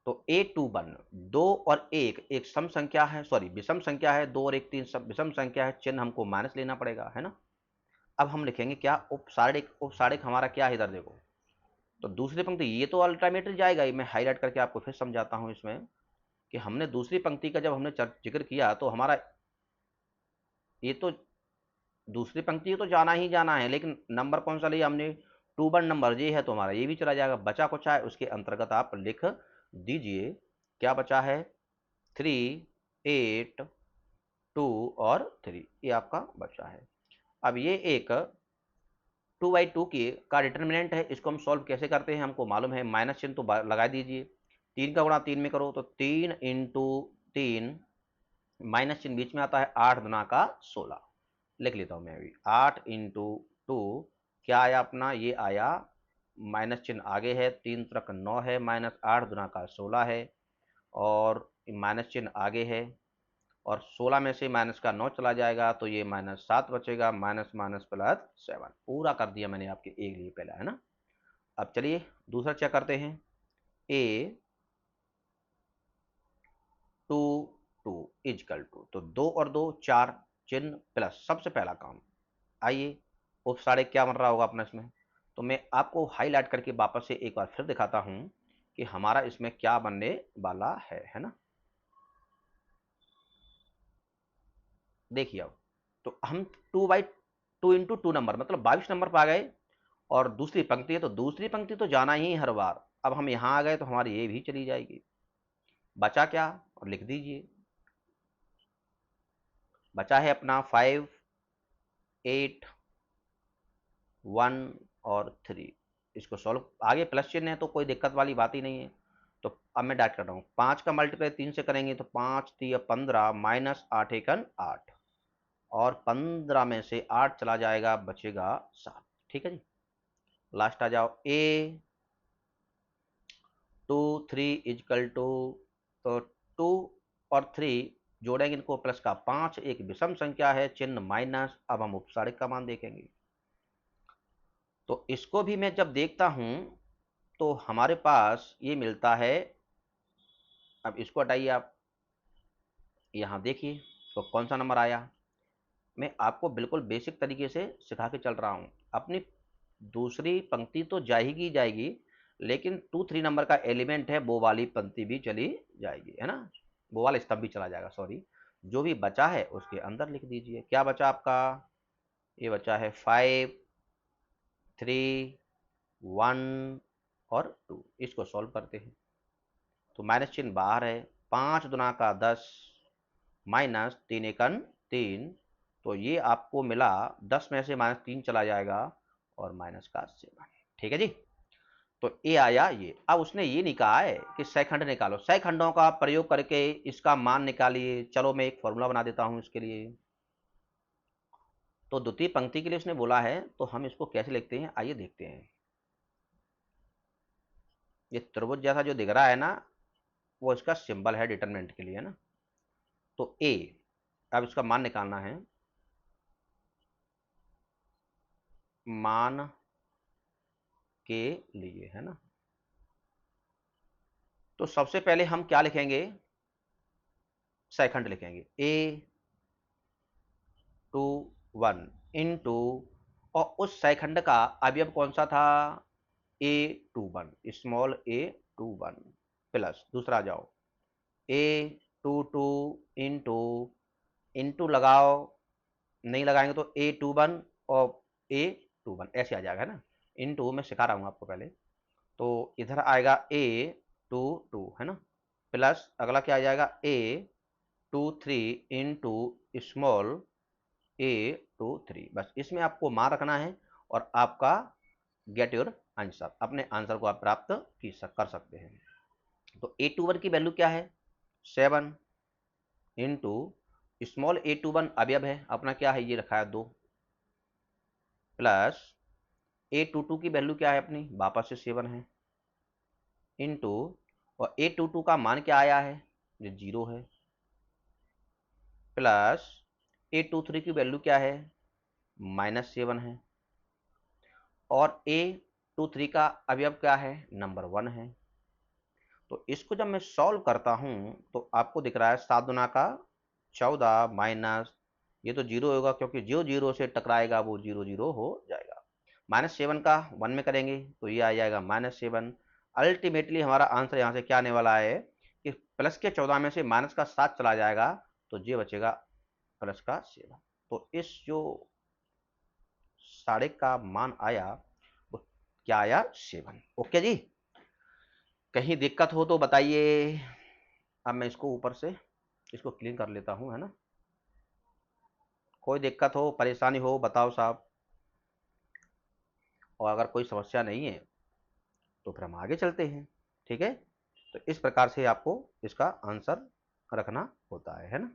तो A21 2 और 1 एक सम संख्या है, सॉरी विषम संख्या है, 2 और 1 3 सब विषम संख्या है, चिन्ह हमको माइनस लेना पड़ेगा, है ना। अब हम लिखेंगे क्या, उपसारिक। उपसारिक हमारा क्या है इधर देखो, तो दूसरी पंक्ति ये तो अल्टीमेटली जाएगा ही। मैं हाईलाइट करके आपको फिर समझाता हूं इसमें कि हमने दूसरी पंक्ति का जब हमने जिक्र किया तो हमारा ये तो दूसरी पंक्ति तो जाना ही जाना है, लेकिन नंबर कौन सा लिया हमने, 2 1 नंबर ये है तो हमारा ये भी चला जाएगा। बचा कुछ है उसके अंतर्गत आप लिख दीजिए, क्या बचा है 3 8 2 और 3, ये आपका बचा है। अब ये एक 2/2 की का डिटर्मिनेंट है, इसको हम सॉल्व कैसे करते हैं हमको मालूम है, माइनस चिन्ह तो लगा दीजिए। 3 का गुणा 3 में करो तो 3 इंटू 3, माइनस चिन्ह बीच में आता है, 8 दुना का 16। लिख लेता हूं मैं अभी 8 इंटू 2 क्या आया अपना, ये आया माइनस चिन्ह आगे है, 3 तरक 9 है, माइनस 8 दुना का 16 है, और माइनस चिन्ह आगे है, और 16 में से माइनस का 9 चला जाएगा तो ये -7 बचेगा, माइनस माइनस प्लस 7 पूरा कर दिया मैंने आपके एक लिए पहला, है ना। अब चलिए दूसरा चेक करते हैं। ए 2 2 इजकल टू, तो 2 और 2 4, चिन्ह प्लस, सबसे पहला काम। आइए उपसाड़े क्या बन रहा होगा अपना इसमें, तो मैं आपको हाईलाइट करके वापस से एक बार फिर दिखाता हूं कि हमारा इसमें क्या बनने वाला है ना। देखिए अब तो हम 2/2 नंबर मतलब 22 नंबर पर आ गए, और दूसरी पंक्ति है तो दूसरी पंक्ति तो जाना ही हर बार। अब हम यहां आ गए तो हमारी ये भी चली जाएगी। बचा क्या, और लिख दीजिए। बचा है अपना 5 8 1 और 3। इसको सॉल्व, आगे प्लस चिन्ह है तो कोई दिक्कत वाली बात ही नहीं है। तो अब मैं डायरेक्ट कर रहा हूँ, 5 का मल्टीप्लाई 3 से करेंगे तो 5 3 15 माइनस 8 एकन 8, और 15 में से 8 चला जाएगा, बचेगा 7। ठीक है जी। लास्ट आ जाओ। ए 2 3 इजकल टू, तो 2 और 3 जोड़ेंगे इनको प्लस का 5, एक विषम संख्या है, चिन्ह माइनस। अब हम उपसारिक का मान देखेंगे, तो इसको भी मैं जब देखता हूं तो हमारे पास ये मिलता है। अब इसको हटाइए आप, यहाँ देखिए तो कौन सा नंबर आया। मैं आपको बिल्कुल बेसिक तरीके से सिखा के चल रहा हूँ। अपनी दूसरी पंक्ति तो जाएगी जाएगी, लेकिन 2 3 नंबर का एलिमेंट है वो वाली पंक्ति भी चली जाएगी, है ना, वो वाला स्तंभ भी चला जाएगा, सॉरी। जो भी बचा है उसके अंदर लिख दीजिए। क्या बचा आपका, ये बचा है 5 3 1 और 2। इसको सॉल्व करते हैं तो माइनस चिन्ह बाहर है, 5 दुना का 10 माइनस 3 एकन 3, तो ये आपको मिला 10 में से -3 चला जाएगा और माइनस का 7। ठीक है जी। तो ए आया ये। अब उसने ये नहीं कहा है कि सैखंड निकालो, सैखंडों का प्रयोग करके इसका मान निकालिए। चलो मैं एक फॉर्मूला बना देता हूं इसके लिए। तो द्वितीय पंक्ति के लिए उसने बोला है, तो हम इसको कैसे लिखते हैं आइए देखते हैं। ये त्रिभुज जैसा जो दिख रहा है ना, वो इसका सिंबल है डिटरमिनेंट के लिए, है ना। तो ए, अब इसका मान निकालना है। मान के लिए, है ना, तो सबसे पहले हम क्या लिखेंगे, सेकंड लिखेंगे। ए 2 1 इंटू, और उस सेकंड का अवयव कौन सा था, ए 2 1, स्मॉल ए 2 1, प्लस दूसरा जाओ, ए 2 2 इंटू, इंटू लगाओ, नहीं लगाएंगे तो A21 और A21 ऐसे आ जाएगा, है ना। इंटू मैं सिखा रहा हूँ आपको पहले, तो इधर आएगा A22, है ना, प्लस अगला क्या आ जाएगा A23 इंटू स्मॉल A23। बस इसमें आपको मान रखना है और आपका गेट योर आंसर, अपने आंसर को आप प्राप्त कर सकते हैं। तो A21 की वैल्यू क्या है 7 इंटू स्मॉल A21 अवयव है अपना, क्या है ये रखा है 2, प्लस A22 की वैल्यू क्या है अपनी, वापस से 7 है, इंटू, और A22 का मान क्या आया है, ये 0 है, प्लस A23 की वैल्यू क्या है, -7 है, और A23 का अवयव क्या है, नंबर 1 है। तो इसको जब मैं सॉल्व करता हूं तो आपको दिख रहा है 7 दुना का 14 माइनस, ये तो 0 होगा क्योंकि जो 0 से टकराएगा वो 0 0 हो जाएगा। -7 का 1 में करेंगे तो ये आ जाएगा -7। अल्टीमेटली हमारा आंसर यहाँ से क्या आने वाला है कि प्लस के 14 में से माइनस का 7 चला जाएगा, तो ये बचेगा प्लस का 7। तो इस जो साढ़े का मान आया वो क्या आया, 7। ओके जी। कहीं दिक्कत हो तो बताइए। अब मैं इसको ऊपर से इसको क्लीन कर लेता हूँ, है ना। कोई दिक्कत हो परेशानी हो बताओ साहब, और अगर कोई समस्या नहीं है तो फिर हम आगे चलते हैं। ठीक है, तो इस प्रकार से आपको इसका आंसर रखना होता है ना।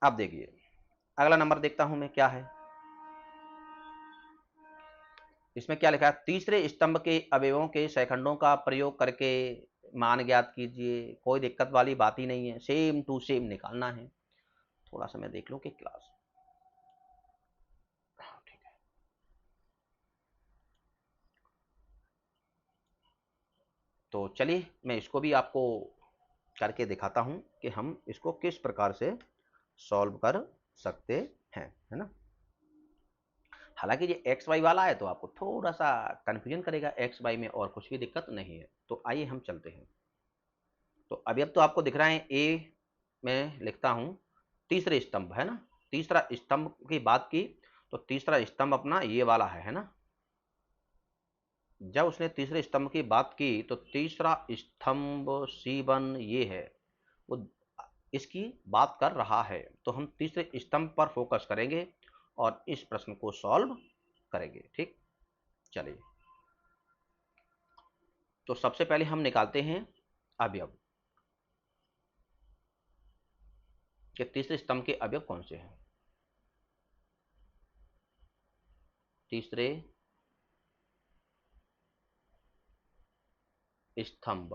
अब देखिए अगला नंबर देखता हूं मैं क्या है। इसमें क्या लिखा है, तीसरे स्तंभ के अवयवों के सैखंडों का प्रयोग करके मान ज्ञात कीजिए। कोई दिक्कत वाली बात ही नहीं है, सेम टू सेम निकालना है। थोड़ा सा मैं देख लूं कि क्लास, ठीक है। तो चलिए मैं इसको भी आपको करके दिखाता हूं कि हम इसको किस प्रकार से सॉल्व कर सकते हैं, है ना। हालांकि ये एक्स वाई वाला है तो आपको थोड़ा सा कंफ्यूजन करेगा, एक्स वाई में और कुछ भी दिक्कत नहीं है। तो आइए हम चलते हैं। तो अभी अब तो आपको दिख रहा है ए में लिखता हूं तीसरे स्तंभ, है ना। तीसरा स्तंभ की बात की तो तीसरा स्तंभ अपना ये वाला है ना। जब उसने तीसरे स्तंभ की बात की तो तीसरा स्तंभ C1 ये है, वो इसकी बात कर रहा है। तो हम तीसरे स्तंभ पर फोकस करेंगे और इस प्रश्न को सॉल्व करेंगे, ठीक। चलिए, तो सबसे पहले हम निकालते हैं अवयव कि तीसरे स्तंभ के अवयव कौन से हैं। तीसरे स्तंभ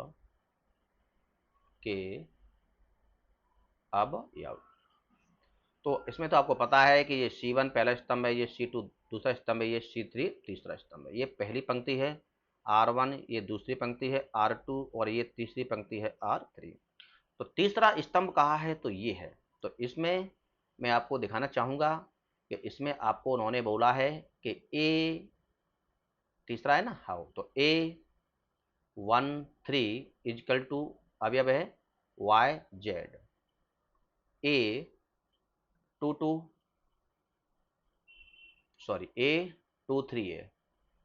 के अवयव, तो इसमें तो आपको पता है कि ये C1 पहला स्तंभ है, ये C2 दूसरा स्तंभ है, ये C3 तीसरा स्तंभ है। ये पहली पंक्ति है R1, ये दूसरी पंक्ति है R2 और ये तीसरी पंक्ति है R3। तो तीसरा स्तंभ कहाँ है, तो ये है। तो इसमें मैं आपको दिखाना चाहूंगा कि इसमें आपको उन्होंने बोला है कि ए तीसरा है ना, हाँ, तो A13 इजकल टू अवयव है YZ, A22 सॉरी A23 है,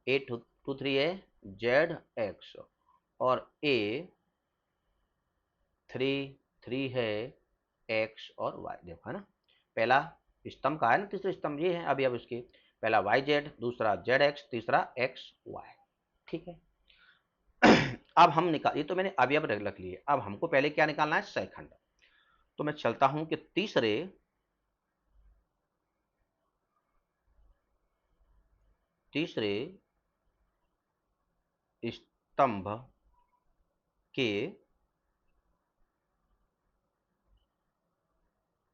A23 है ZX और A33 है X और Y। देखो है ना, पहला स्तंभ का है ना, तीसरे स्तंभ ये है अभी अब इसके, पहला YZ, दूसरा ZX, तीसरा XY, ठीक है। अब हम निकाल, ये तो मैंने अवयव रख लिए, अब हमको पहले क्या निकालना है, सैखंड। तो मैं चलता हूं कि तीसरे स्तंभ के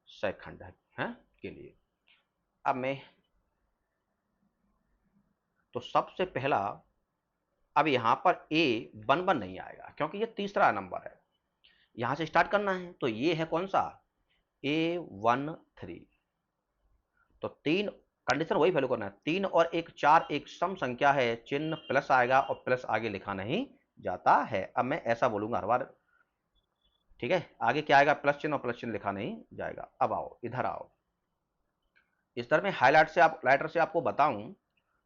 सैखंड है के लिए। अब मैं तो सबसे पहला, अब यहां पर A11 नहीं आएगा क्योंकि ये तीसरा नंबर है, यहां से स्टार्ट करना है। तो ये है कौन सा, A13। तो तीन कंडीशन वही फॉलो करना है, 3 और 1 4 एक सम संख्या है, चिन्ह प्लस आएगा और प्लस आगे लिखा नहीं जाता है। अब मैं ऐसा बोलूंगा हर बार, ठीक है, आगे क्या आएगा, प्लस चिन्ह और प्लस चिन्ह लिखा नहीं जाएगा। अब आओ इधर आओ, इस तरह में हाईलाइट से आप लाइटर से आपको बताऊं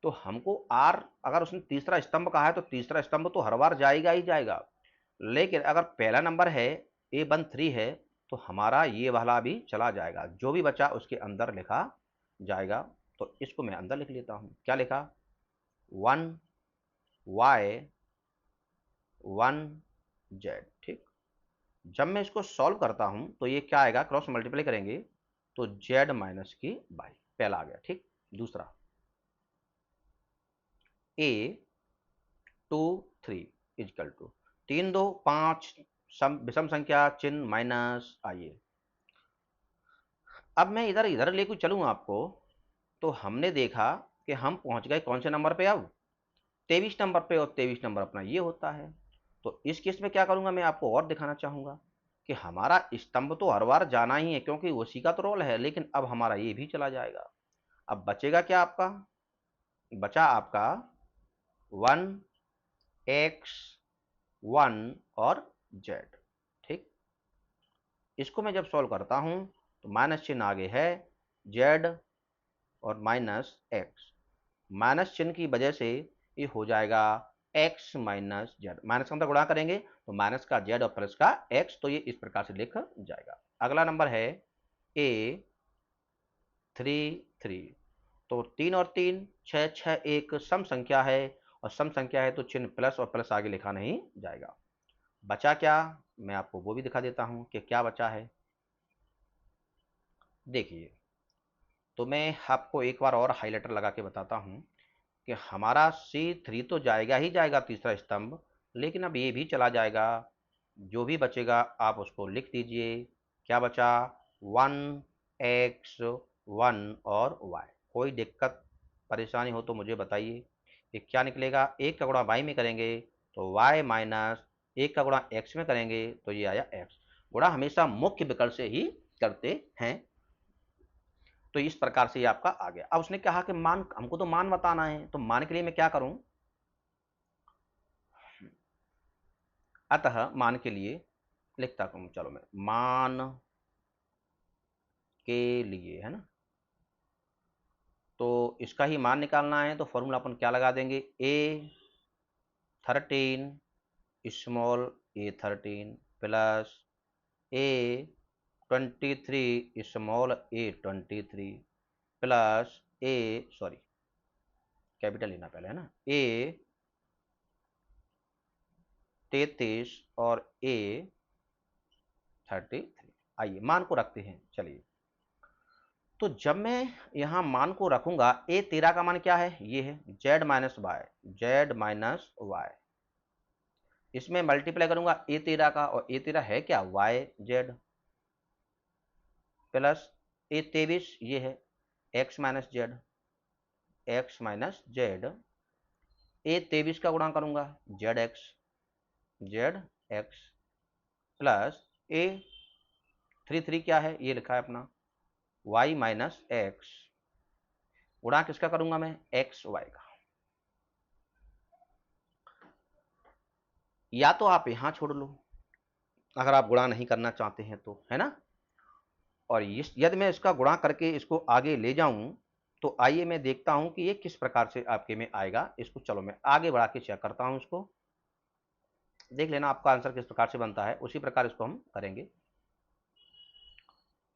तो हमको आर, अगर उसने तीसरा स्तंभ कहा है तो तीसरा स्तंभ तो हर बार जाएगा ही जाएगा। लेकिन अगर पहला नंबर है A13 है तो हमारा ये वाला भी चला जाएगा, जो भी बचा उसके अंदर लिखा जाएगा। तो इसको मैं अंदर लिख लेता हूं, क्या लिखा, 1Y 1Z, ठीक। जब मैं इसको सॉल्व करता हूं तो ये क्या आएगा, क्रॉस मल्टीप्लाई करेंगे तो Z माइनस की बाई, पहला आ गया, ठीक। दूसरा A23 इजकल टू 3 2 5 विषम संख्या चिन्ह माइनस, आइए अब मैं इधर इधर लेकर चलूँ आपको। तो हमने देखा कि हम पहुंच गए कौन से नंबर पे, अब 23 नंबर पे, और 23 नंबर अपना ये होता है। तो इस केस में क्या करूंगा, मैं आपको और दिखाना चाहूंगा कि हमारा स्तंभ तो हर बार जाना ही है क्योंकि उसी का तो रोल है, लेकिन अब हमारा ये भी चला जाएगा। अब बचेगा क्या आपका, बचा आपका 1x1 और z, ठीक। इसको मैं जब सॉल्व करता हूं तो माइनस चिन्ह आगे है z और माइनस x, माइनस चिन्ह की वजह से ये हो जाएगा x माइनस जेड, माइनस का अंदर गुणा करेंगे तो माइनस का z और प्लस का x, तो ये इस प्रकार से लिख जाएगा। अगला नंबर है A33। तो 3 और 3 6 6 एक सम संख्या है, और सम संख्या है तो चिन्ह प्लस और प्लस आगे लिखा नहीं जाएगा। बचा क्या, मैं आपको वो भी दिखा देता हूं कि क्या बचा है। देखिए, तो मैं आपको एक बार और हाईलाइटर लगा के बताता हूं कि हमारा C3 तो जाएगा ही जाएगा तीसरा स्तंभ, लेकिन अब ये भी चला जाएगा। जो भी बचेगा आप उसको लिख दीजिए, क्या बचा, 1x1 और y। कोई दिक्कत परेशानी हो तो मुझे बताइए, ये क्या निकलेगा, एक का गुणा y में करेंगे तो y माइनस एक का गुणा x में करेंगे तो ये आया x। गुणा हमेशा मुख्य विकर्ण से ही करते हैं। तो इस प्रकार से ये आपका आ गया। अब उसने कहा कि मान, हमको तो मान बताना है, तो मान के लिए मैं क्या करूं, अतः मान के लिए लिखता हूं, चलो मैं मान के लिए, है ना, तो इसका ही मान निकालना है, तो फॉर्मूला अपन क्या लगा देंगे, A13 small a13 plus A23 small a23 plus sorry capital लेना पहले, है ना, A33 और A33। आइए मान को रखते हैं। चलिए, तो जब मैं यहां मान को रखूंगा, A13 का मान क्या है, ये है z minus Y, Z minus Y. इसमें मल्टीप्लाई करूंगा A13 का, और A13 है क्या, वाई जेड, प्लस A23 ये है x minus Z, x minus Z. A23 का गुणा करूंगा जेड एक्स प्लस A33 क्या है, ये लिखा है अपना y माइनस एक्स, गुणा किसका करूंगा मैं, एक्स वाई का। या तो आप यहां छोड़ लो अगर आप गुणा नहीं करना चाहते हैं तो, है ना, और यदि मैं इसका गुणा करके इसको आगे ले जाऊं, तो आइए मैं देखता हूं कि ये किस प्रकार से आपके में आएगा। इसको चलो मैं आगे बढ़ा के चेक करता हूं, इसको देख लेना आपका आंसर किस प्रकार से बनता है, उसी प्रकार इसको हम करेंगे।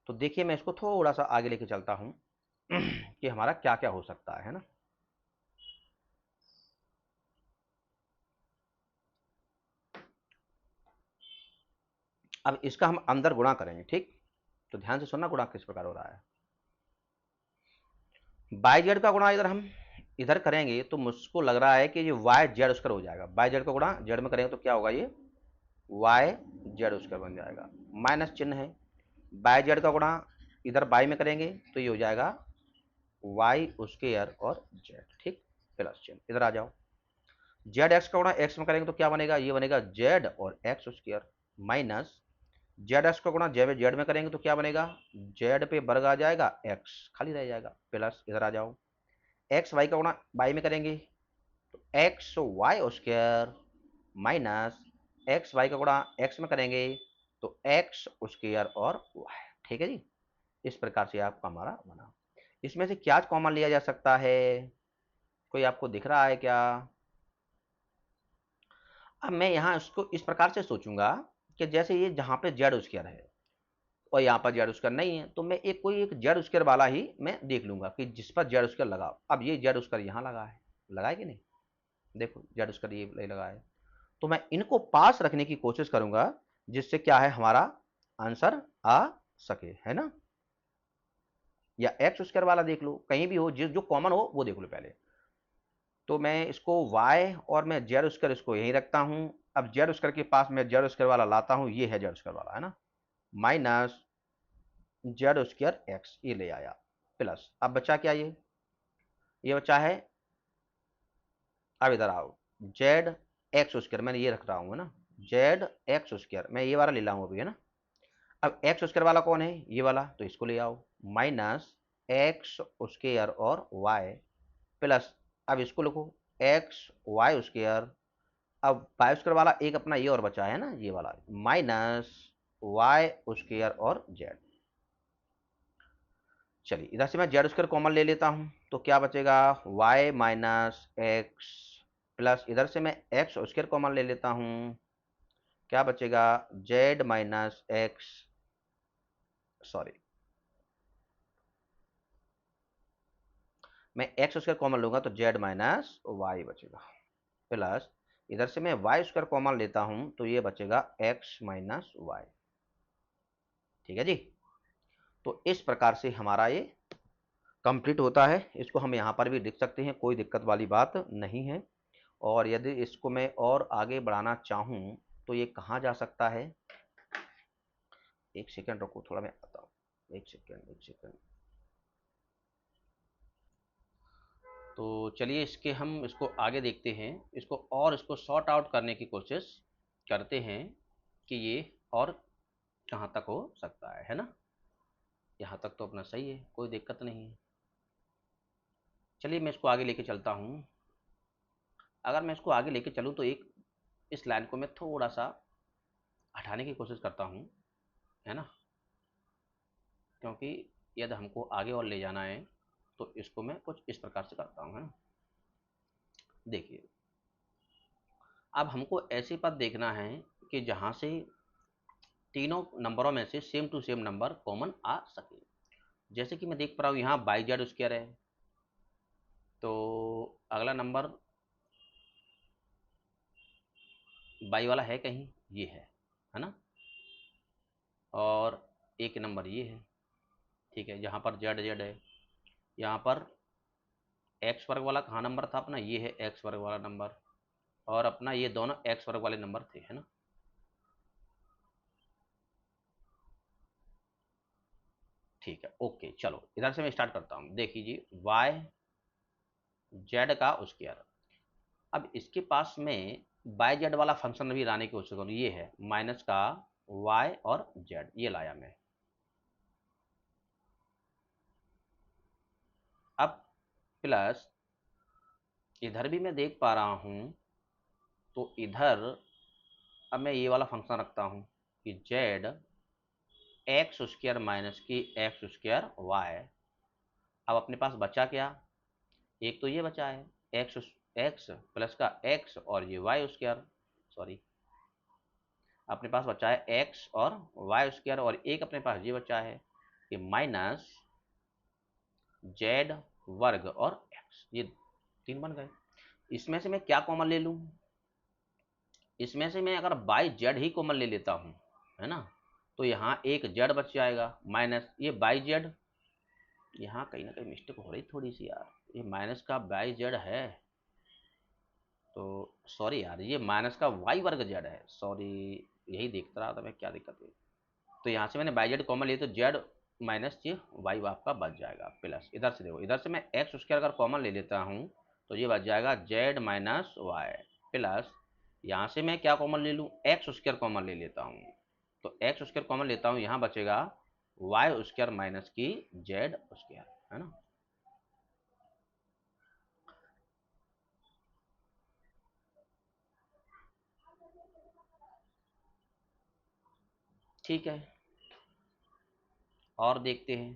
तो देखिए मैं इसको थोड़ा सा आगे लेके चलता हूं कि हमारा क्या क्या हो सकता है ना। अब इसका हम अंदर गुणा करेंगे, ठीक, तो ध्यान से सुनना गुणा किस प्रकार हो रहा है। बाई जेड का गुणा इधर हम इधर करेंगे, तो मुझको लग रहा है कि ये वाई जेड स्क्वायर हो जाएगा। बाई जेड का गुणा जेड में करेंगे तो क्या होगा, ये वाई जेड स्क्वायर बन जाएगा, माइनस चिन्ह है। बाई जेड का गुणा इधर बाई में करेंगे तो ये हो जाएगा वाई स्क्वायर और जेड, ठीक, प्लस चिन्ह, इधर आ जाओ। जेड एक्स का गुणा एक्स में करेंगे तो क्या बनेगा, ये बनेगा जेड और x square, minus Z x का गुणा जेड में करेंगे तो क्या बनेगा, जेड पे वर्ग आ जाएगा, एक्स खाली रह जाएगा, प्लस इधर आ जाओ। एक्स वाई का गुणा वाई में करेंगे तो X Y square, minus X Y का गुणा एक्स में करेंगे तो एक्स स्क्वायर और वाई, ठीक है जी। इस प्रकार से आपका हमारा बना। इसमें से क्या कॉमन लिया जा सकता है, कोई आपको दिख रहा है क्या। अब मैं यहाँ इसको इस प्रकार से सोचूंगा कि जैसे ये जहाँ पे जेड स्क्वायर है और यहाँ पर जेड स्क्वायर नहीं है, तो मैं एक कोई एक जेड स्क्वायर वाला ही मैं देख लूंगा कि जिस पर जेड स्क्वायर लगा। अब ये जेड स्क्वायर यहाँ लगा है कि नहीं, देखो जेड स्क्वायर ये लगा है, तो मैं इनको पास रखने की कोशिश करूंगा, जिससे क्या है हमारा आंसर आ सके, है ना। या एक्स स्क्वायर वाला देख लो, कहीं भी हो, जो कॉमन हो वो देख लो पहले। तो मैं इसको y और मैं जेड स्क्वायर इसको यहीं रखता हूं। अब जेड स्क्वायर के पास मैं जेड स्क्वायर वाला लाता हूं, ये है जेड स्क्वायर वाला, है ना, माइनस जेड स्क्वायर एक्स, ये ले आया, प्लस अब बचा क्या, ये बचा है, अब इधर आओ, जेड एक्स स्क्वायर मैंने ये रख रहा हूँ, है ना, जेड एक्स स्क्वायर मैं ये वाला ले लाऊं अभी, है ना। अब एक्स स्क्वायर वाला कौन है, ये वाला, तो इसको ले आओ, माइनस एक्स स्क्वायर और वाई, प्लस अब इसको लिखो एक्स वाई स्क्वायर। अब वाई स्क्वायर वाला एक अपना ये और बचा है ना, ये वाला, माइनस वाई स्क्वायर और जेड। चलिए इधर से मैं जेड स्क्वायर कॉमन ले लेता हूं, तो क्या बचेगा, वाई माइनस एक्स, प्लस इधर से मैं एक्स स्क्वायर कॉमन ले लेता हूं, क्या बचेगा, जेड माइनस एक्स, सॉरी मैं एक्स स्क्वायर कॉमन लूंगा तो जेड माइनस वाई बचेगा, प्लस इधर से मैं वाई स्क्वायर कॉमन लेता हूं तो ये बचेगा एक्स माइनस वाई, ठीक है जी। तो इस प्रकार से हमारा ये कंप्लीट होता है। इसको हम यहाँ पर भी लिख सकते हैं, कोई दिक्कत वाली बात नहीं है। और यदि इसको मैं और आगे बढ़ाना चाहूँ तो ये कहाँ जा सकता है, एक सेकेंड रुको, थोड़ा मैं आता हूँ, एक सेकेंड। तो चलिए इसके हम इसको आगे देखते हैं, इसको और इसको सॉर्ट आउट करने की कोशिश करते हैं कि ये और कहाँ तक हो सकता है ना। यहाँ तक तो अपना सही है, कोई दिक्कत नहीं है। चलिए मैं इसको आगे लेके चलता हूँ। अगर मैं इसको आगे लेके चलूँ तो एक इस लाइन को मैं थोड़ा सा हटाने की कोशिश करता हूँ, है ना, क्योंकि यदि हमको आगे और ले जाना है तो इसको मैं कुछ इस प्रकार से करता हूँ, है ना। देखिए, अब हमको ऐसे पद देखना है कि जहाँ से तीनों नंबरों में से same to same number common आ सके। जैसे कि मैं देख पा रहा हूँ यहाँ बाई जेड स्क्वायर है, तो अगला नंबर बाई वाला है कहीं, ये है ना। और एक नंबर ये है, ठीक है, जहाँ पर जेड जेड है। यहाँ पर एक्स वर्ग वाला कहाँ नंबर था अपना, ये है एक्स वर्ग वाला नंबर, और अपना ये दोनों एक्स वर्ग वाले नंबर थे, है ना। ठीक है, ओके, चलो इधर से मैं स्टार्ट करता हूँ। देखिए जी, वाई जेड का स्क्वायर। अब इसके पास में बाय जेड वाला फंक्शन भी लाने की कोशिश करूँ, ये है माइनस का वाई और जेड, ये लाया मैं। अब प्लस इधर भी मैं देख पा रहा हूँ, तो इधर अब मैं ये वाला फंक्शन रखता हूँ कि जेड एक्स स्क्वायर माइनस की एक्स स्क्वायर वाई। अब अपने पास बचा क्या, एक तो ये बचा है एक्स, एक्स प्लस का एक्स और ये वाई स्क्वायर, सॉरी, अपने पास बचा है एक्स और वाई स्क्वायर, और एक अपने पास ये बचा है कि माइनस जेड वर्ग और एक्स, ये तीन बन गए। इसमें से मैं क्या कॉमन ले लूँ, इसमें से मैं अगर बाई जेड ही कॉमन ले लेता हूँ, है ना, तो यहाँ एक जेड बच जाएगा माइनस ये बाई जेड। यहाँ कहीं ना कहीं मिस्टेक हो रही थोड़ी सी यार, ये माइनस का बाई जेड है, तो सॉरी यार, ये माइनस का वाई वर्ग जेड है, सॉरी, यही देखता रहा था मैं क्या दिक्कत है। तो यहाँ से मैंने बाई जेड कॉमन लिया, तो जेड माइनस ये वाई आपका बच जाएगा प्लस, इधर से देखो, इधर से मैं एक्स स्क्वायर अगर कॉमन ले लेता हूँ तो ये बच जाएगा जेड माइनस वाई प्लस, यहाँ से मैं क्या कॉमन ले लूँ, एक्स स्क्वायर कॉमन ले लेता हूँ, तो एक्स स्क्वायर कॉमन लेता हूँ, यहाँ बचेगा वाई स्क्वायर माइनस की जेड स्क्वायर, है ना। ठीक है, और देखते हैं।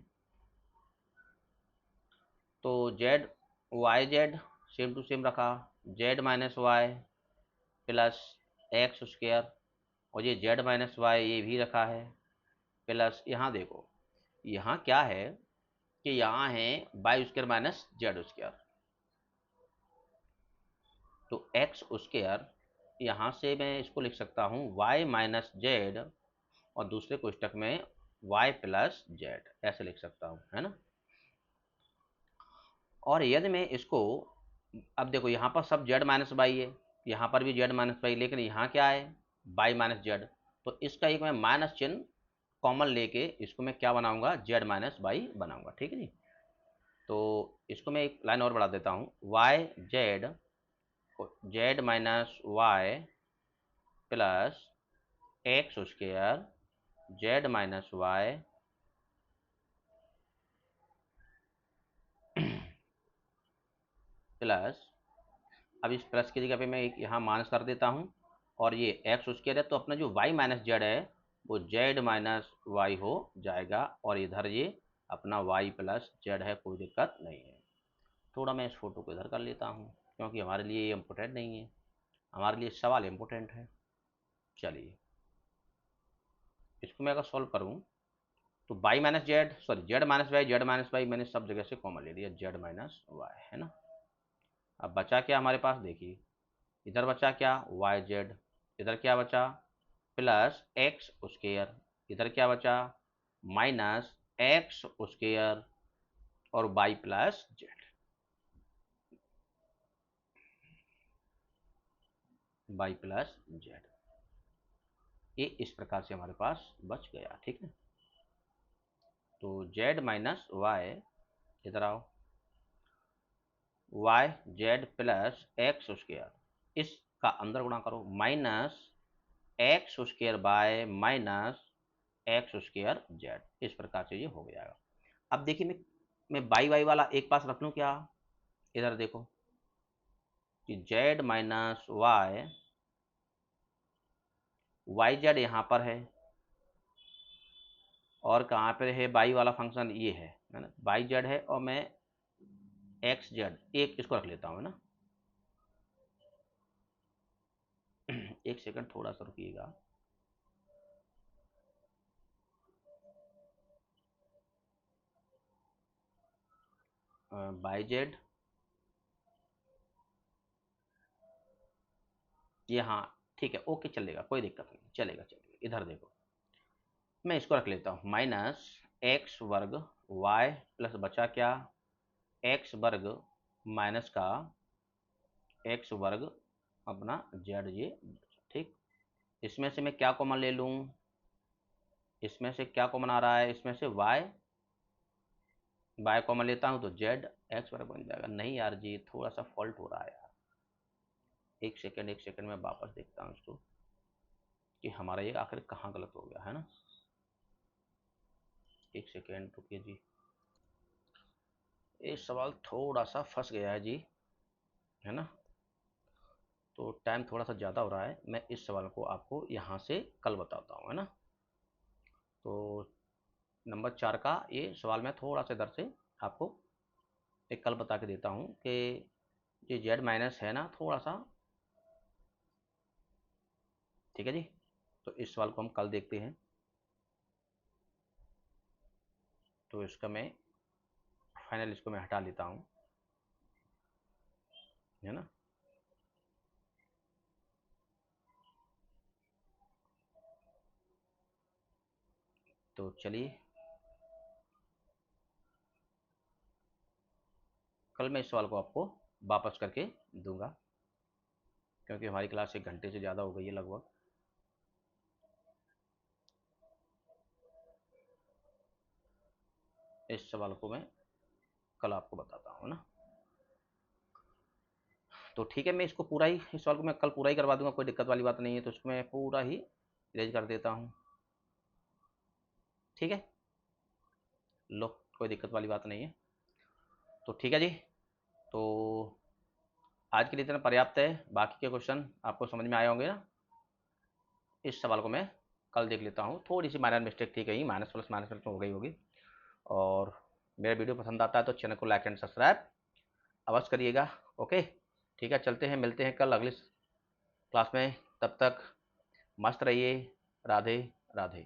तो Z Y Z same to same रखा, Z minus Y plus X square, और ये जेड माइनस वाई ये भी रखा है प्लस, यहाँ देखो यहाँ क्या है कि यहाँ है Y square minus Z square, तो एक्स स्क्वायर यहाँ से मैं इसको लिख सकता हूँ वाई माइनस जेड, और दूसरे कोष्टक में वाई प्लस जेड, ऐसे लिख सकता हूँ, है ना। और यदि मैं इसको, अब देखो यहाँ पर सब जेड माइनस बाई है, यहाँ पर भी जेड माइनस बाई, लेकिन यहाँ क्या है बाई माइनस जेड, तो इसका एक मैं माइनस चिन्ह कॉमन लेके इसको मैं क्या बनाऊंगा, जेड माइनस बाई बनाऊंगा, ठीक है जी। तो इसको मैं एक लाइन और बढ़ा देता हूँ, Y Z, Z minus Y plus X square Z minus Y plus, अब इस प्लस की जगह पे मैं एक यहाँ माइनस कर देता हूँ, और ये एक्स स्क्वायर है, तो अपना जो वाई माइनस जेड है वो जेड माइनस वाई हो जाएगा, और इधर ये अपना वाई प्लस जेड है, कोई दिक्कत नहीं है। थोड़ा मैं इस फोटो को इधर कर लेता हूँ, क्योंकि हमारे लिए ये इम्पोर्टेंट नहीं है, हमारे लिए सवाल इम्पोर्टेंट है। चलिए इसको मैं अगर सॉल्व करूँ, तो Y minus Z, sorry Z minus Y मैंने सब जगह से कॉमन ले लिया, जेड माइनस वाई, है ना। अब बचा क्या हमारे पास, देखिए इधर बचा क्या वाई जेड, इधर क्या बचा प्लस एक्स स्क्वायर, इधर क्या बचा माइनस एक्स स्क्वायर और Y plus Z, Y plus Z, ये इस प्रकार से हमारे पास बच गया, ठीक है। तो जेड माइनस वाई, इधर आओ, Y Z plus X square, इसका अंदर गुणा करो minus X square by minus X square Z, इस प्रकार से ये हो जाएगा। अब देखिए मैं बाई वाई वाला एक पास रख लूँ क्या, इधर देखो कि Z minus Y, Y Z यहाँ पर है, और कहाँ पर है बाई वाला फंक्शन, ये है ना, बाई जेड है, और मैं एक्स जेड एक इसको रख लेता हूँ, है ना। एक सेकंड थोड़ा सा रुकिएगा। बाई जेड ये, हाँ ठीक है, ओके चलेगा, कोई दिक्कत नहीं, चलेगा चलेगा। इधर देखो मैं इसको रख लेता हूँ माइनस एक्स वर्ग वाई प्लस बचा क्या, एक्स वर्ग माइनस का एक्स वर्ग अपना जेड, ये ठीक। इसमें से मैं क्या कॉमन ले लूँ, इसमें से क्या कॉमन आ रहा है, इसमें से वाई, वाई कॉमन लेता हूँ तो जेड एक्स वर्ग बन जाएगा। नहीं यार जी, थोड़ा सा फॉल्ट हो रहा है यार, एक सेकंड में वापस देखता हूँ इसको कि हमारा ये आखिर कहाँ गलत हो गया है ना। एक सेकेंड रुकिए जी, ये सवाल थोड़ा सा फंस गया है जी, है ना, तो टाइम थोड़ा सा ज़्यादा हो रहा है। मैं इस सवाल को आपको यहाँ से कल बताता हूँ, है ना। तो नंबर 4 का ये सवाल मैं थोड़ा सा इधर से आपको एक कल बता के देता हूँ कि ये जेड माइनस है ना थोड़ा सा, ठीक है जी। तो इस सवाल को हम कल देखते हैं। तो इसका मैं फाइनल इसको मैं हटा लेता हूँ, है ना। तो चलिए कल मैं इस सवाल को आपको वापस करके दूंगा, क्योंकि हमारी क्लास 1 घंटे से ज़्यादा हो गई है लगभग। इस सवाल को मैं कल आपको बताता हूँ ना। तो ठीक है, मैं इसको पूरा ही, इस सवाल को मैं कल पूरा ही करवा दूंगा, कोई दिक्कत वाली बात नहीं है। तो इसको मैं पूरा ही इरेज कर देता हूँ, ठीक है। लो, कोई दिक्कत वाली बात नहीं है। तो ठीक है जी, तो आज के लिए इतना पर्याप्त है। बाकी के क्वेश्चन आपको समझ में आए होंगे ना। इस सवाल को मैं कल देख लेता हूँ, थोड़ी सी माइनर मिस्टेक थी, कहीं माइनस प्लस तो हो गई होगी। और मेरा वीडियो पसंद आता है तो चैनल को लाइक एंड सब्सक्राइब अवश्य करिएगा। ओके, ठीक है, चलते हैं, मिलते हैं कल अगली क्लास में। तब तक मस्त रहिए। राधे राधे।